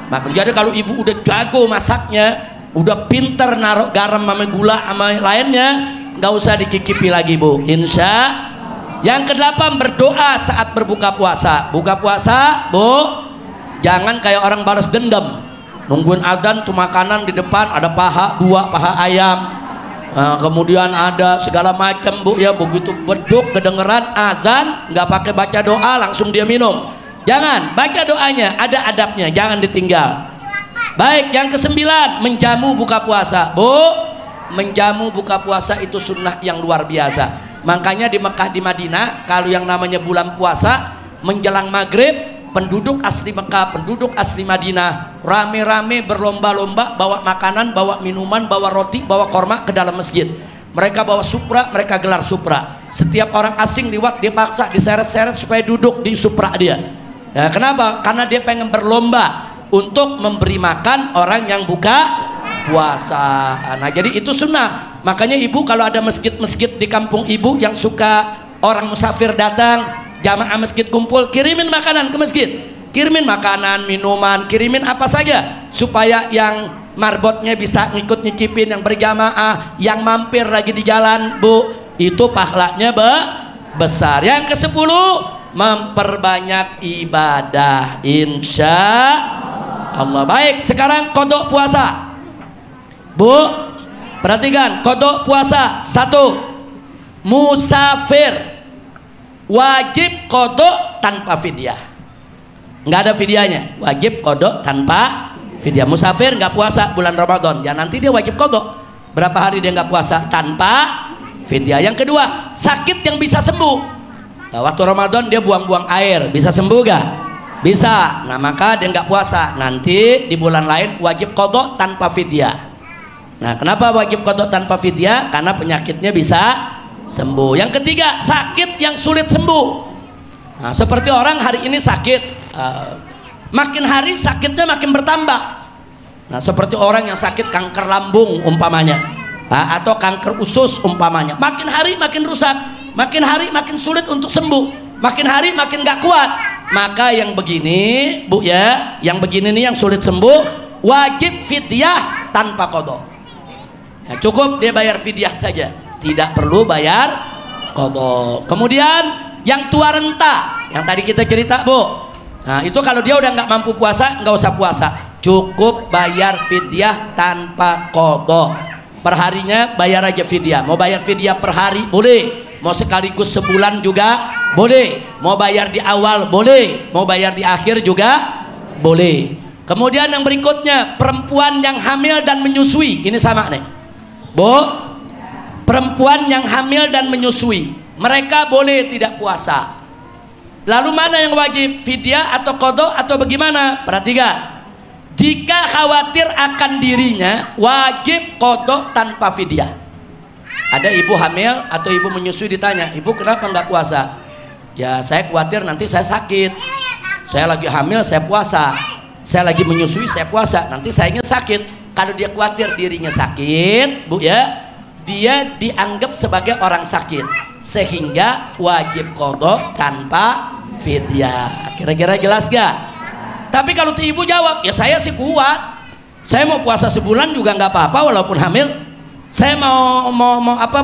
Jadi kalau ibu udah jago masaknya, udah pinter naruh garam sama gula sama lainnya, nggak usah dicicipi lagi, Bu. Insya. Yang ke-8, berdoa saat berbuka puasa. Buka puasa, Bu, jangan kayak orang balas dendam, nungguin azan tuh makanan di depan ada paha 2 paha ayam, kemudian ada segala macam, Bu, ya. Begitu beduk kedengeran azan nggak pakai baca doa, langsung dia minum. Jangan, baca doanya, ada adabnya, jangan ditinggal. Baik, yang ke-9, menjamu buka puasa. Bu, menjamu buka puasa itu sunnah yang luar biasa. Makanya di Mekah, di Madinah, kalau yang namanya bulan puasa menjelang maghrib, penduduk asli Mekah, penduduk asli Madinah rame-rame berlomba-lomba bawa makanan, bawa minuman, bawa roti, bawa korma ke dalam masjid. Mereka bawa supra, mereka gelar supra. Setiap orang asing liwat dia paksa diseret-seret supaya duduk di supra dia. Ya, kenapa? Karena dia pengen berlomba untuk memberi makan orang yang buka puasa. Nah, jadi itu sunnah. Makanya ibu kalau ada masjid-masjid di kampung ibu yang suka orang musafir datang, jamaah masjid kumpul, kirimin makanan ke masjid, kirimin makanan, minuman, kirimin apa saja supaya yang marbotnya bisa ngikut nyicipin, yang berjamaah, yang mampir lagi di jalan, Bu, itu pahalanya besar. Yang ke-10, memperbanyak ibadah, insya Allah. Baik, sekarang kodok puasa, Bu, perhatikan kodok puasa. 1, musafir wajib kodok tanpa fidyah, nggak ada fidyahnya, wajib kodok tanpa fidyah. Musafir nggak puasa bulan Ramadan, ya nanti dia wajib kodok. Berapa hari dia nggak puasa tanpa fidyah. Yang kedua, sakit yang bisa sembuh. Nah, waktu Ramadan dia buang-buang air, bisa sembuh gak? Bisa. Nah, maka dia nggak puasa, nanti di bulan lain wajib kodok tanpa fidyah. Nah, kenapa wajib kodok tanpa fidyah? Karena penyakitnya bisa sembuh. Yang ketiga, sakit yang sulit sembuh. Nah, seperti orang hari ini sakit, makin hari sakitnya makin bertambah. Nah, seperti orang yang sakit kanker lambung umpamanya, atau kanker usus umpamanya, makin hari makin rusak, makin hari makin sulit untuk sembuh, makin hari makin gak kuat. Maka yang begini, Bu, ya, yang begini nih yang sulit sembuh, wajib fidyah tanpa qadha. Ya, cukup dia bayar fidyah saja, tidak perlu bayar qadha. Kemudian yang tua renta, yang tadi kita cerita, Bu, nah itu kalau dia udah nggak mampu puasa, nggak usah puasa, cukup bayar fidyah tanpa qadha. Perharinya bayar aja fidyah. Mau bayar fidyah per hari boleh, mau sekaligus sebulan juga boleh, mau bayar di awal boleh, mau bayar di akhir juga boleh. Kemudian yang berikutnya, perempuan yang hamil dan menyusui, ini sama nih, Bu, perempuan yang hamil dan menyusui, mereka boleh tidak puasa. Lalu mana yang wajib, fidyah atau qadha atau bagaimana? Perhatikan, jika khawatir akan dirinya, wajib qadha tanpa fidyah. Ada ibu hamil atau ibu menyusui ditanya, ibu kenapa nggak puasa? Ya saya khawatir nanti saya sakit, saya lagi hamil saya puasa, saya lagi menyusui saya puasa, nanti sayanya sakit. Kalau dia khawatir dirinya sakit, Bu, ya, dia dianggap sebagai orang sakit, sehingga wajib qadha tanpa fidyah. Kira-kira jelas gak? Tapi kalau tuh ibu jawab, ya saya sih kuat, saya mau puasa sebulan juga nggak apa-apa walaupun hamil, saya mau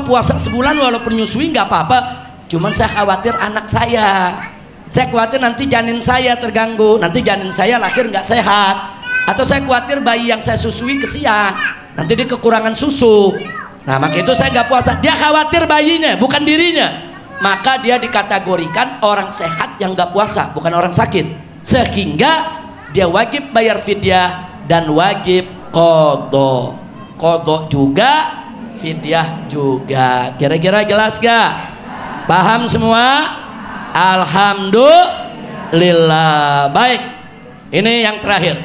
puasa sebulan walaupun nyusui nggak apa-apa, cuman saya khawatir anak saya khawatir nanti janin saya terganggu, nanti janin saya lahir nggak sehat, atau saya khawatir bayi yang saya susui kesian, nanti dia kekurangan susu. Nah, maka itu saya nggak puasa. Dia khawatir bayinya, bukan dirinya, maka dia dikategorikan orang sehat yang nggak puasa, bukan orang sakit, sehingga dia wajib bayar fidyah dan wajib qadha. Qadha juga, fidyah juga. Kira-kira jelas gak? Paham semua? Alhamdulillah. Baik, ini yang terakhir.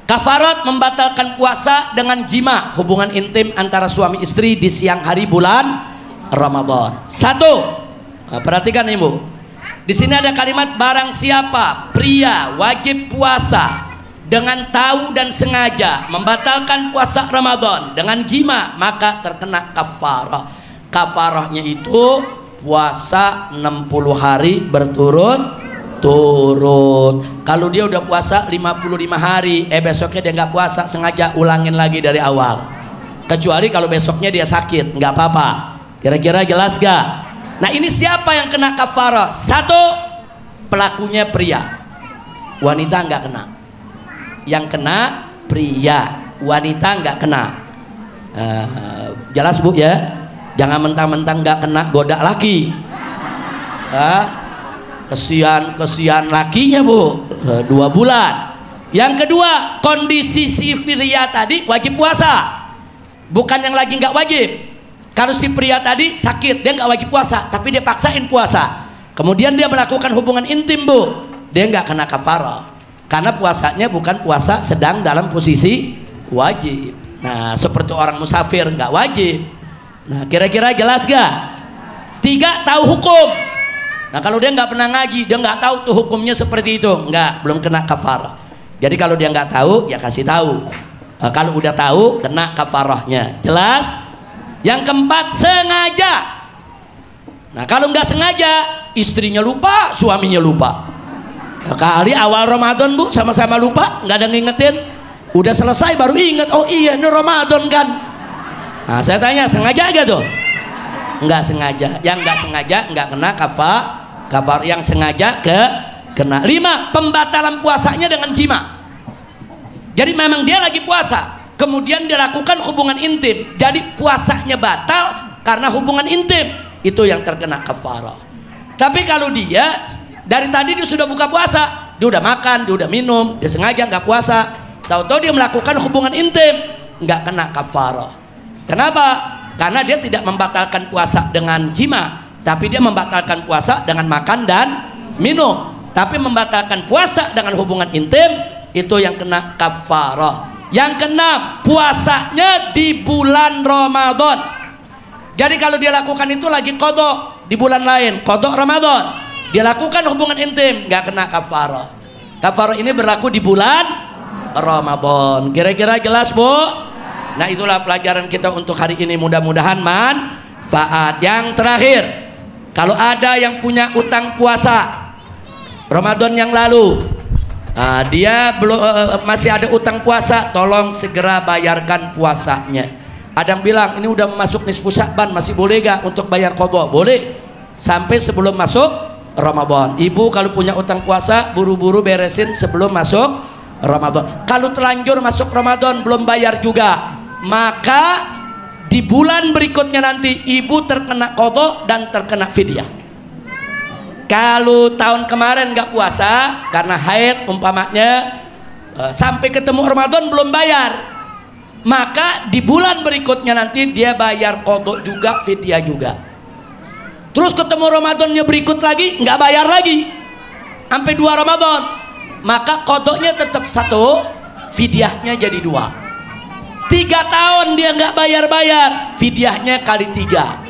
Kafarat membatalkan puasa dengan jima, hubungan intim antara suami istri di siang hari bulan Ramadan. Satu, nah, perhatikan ibu. Di sini ada kalimat barang siapa pria wajib puasa dengan tahu dan sengaja membatalkan puasa Ramadan dengan jima, maka terkena kafarah. Kafarahnya itu puasa 60 hari berturut-turut. Kalau dia udah puasa 55 hari, besoknya dia nggak puasa, sengaja ulangin lagi dari awal. Kecuali kalau besoknya dia sakit, nggak apa-apa. Kira-kira jelas gak? Nah, ini siapa yang kena kafarah? Satu, pelakunya pria, wanita nggak kena. Yang kena pria, wanita nggak kena. Jelas bu ya? Jangan mentang-mentang nggak kena goda laki. Kesian lakinya bu, 2 bulan. Yang kedua, kondisi si pria tadi wajib puasa, bukan yang lagi nggak wajib. Kalau si pria tadi sakit, dia nggak wajib puasa, tapi dia paksain puasa, kemudian dia melakukan hubungan intim bu, dia nggak kena kafarah karena puasanya bukan puasa sedang dalam posisi wajib. Nah, seperti orang musafir nggak wajib. Nah, kira-kira jelas gak? 3, tahu hukum. Nah, kalau dia nggak pernah ngaji, dia nggak tahu tuh hukumnya seperti itu, nggak, belum kena kafarah. Jadi kalau dia nggak tahu, ya kasih tahu. Nah, kalau udah tahu, kena kafarahnya. Jelas? Yang keempat, sengaja. Nah, kalau nggak sengaja, istrinya lupa, suaminya lupa. Nah, kali awal Ramadan bu, sama-sama lupa, nggak ada ngingetin. Udah selesai baru inget, oh iya ini Ramadan kan. Nah, saya tanya, sengaja gak tuh? Nggak sengaja. Yang nggak sengaja nggak kena kafar. Yang sengaja kena. 5, pembatalan puasanya dengan jima. Jadi memang dia lagi puasa, kemudian dia lakukan hubungan intim, jadi puasanya batal karena hubungan intim, itu yang terkena kafarah. Tapi kalau dia dari tadi dia sudah buka puasa, dia udah makan, dia udah minum, dia sengaja nggak puasa, tahu-tahu dia melakukan hubungan intim, nggak kena kafarah. Kenapa? Karena dia tidak membatalkan puasa dengan jima, tapi dia membatalkan puasa dengan makan dan minum. Tapi membatalkan puasa dengan hubungan intim, itu yang kena kafarah. Yang kena puasanya di bulan Ramadan. Jadi kalau dia lakukan itu lagi qadha di bulan lain, qadha Ramadan, dia lakukan hubungan intim, nggak kena kafarah. Kafarah ini berlaku di bulan Ramadan. Kira-kira jelas bu? Nah, itulah pelajaran kita untuk hari ini, mudah-mudahan manfaat. Yang terakhir, kalau ada yang punya utang puasa Ramadan yang lalu, dia belum masih ada utang puasa, tolong segera bayarkan puasanya. Ada yang bilang ini udah masuk nisfu Sya'ban, masih boleh gak untuk bayar qadha? Boleh, sampai sebelum masuk Ramadan. Ibu kalau punya utang puasa, buru-buru beresin sebelum masuk Ramadan. Kalau terlanjur masuk Ramadan belum bayar juga, maka di bulan berikutnya nanti ibu terkena qadha dan terkena fidyah. Kalau tahun kemarin nggak puasa karena haid umpamanya, sampai ketemu Ramadan belum bayar, maka di bulan berikutnya nanti dia bayar qadha juga, fidyah juga. Terus ketemu Ramadannya berikut lagi nggak bayar lagi sampai 2 Ramadan, maka qadhanya tetap 1, fidyahnya jadi 2. 3 tahun dia nggak bayar-bayar, fidyahnya kali 3.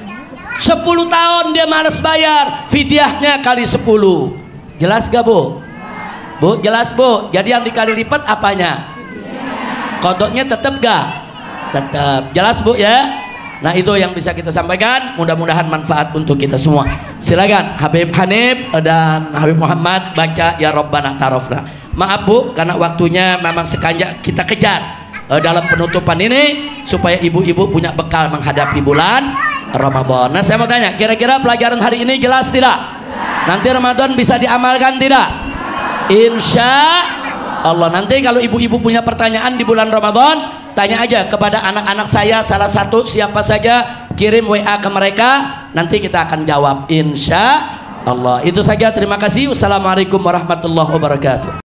10 tahun dia malas bayar, fidyahnya kali 10. Jelas gak bu? Bu, jelas bu? Jadi yang dikali lipat apanya? Qadhanya tetap gak? Tetap. Jelas bu ya? Nah, itu yang bisa kita sampaikan, mudah-mudahan manfaat untuk kita semua. Silakan Habib Hanif dan Habib Muhammad baca ya Rabbana tarafna. Maaf bu, karena waktunya memang sengaja kita kejar dalam penutupan ini supaya ibu-ibu punya bekal menghadapi bulan Ramadan. Nah, saya mau tanya, kira-kira pelajaran hari ini jelas tidak? Nanti Ramadan bisa diamalkan tidak? Insya Allah. Nanti kalau ibu-ibu punya pertanyaan di bulan Ramadan, tanya aja kepada anak-anak saya, salah satu siapa saja, kirim WA ke mereka, nanti kita akan jawab insya Allah. Itu saja, terima kasih. Wassalamualaikum warahmatullahi wabarakatuh.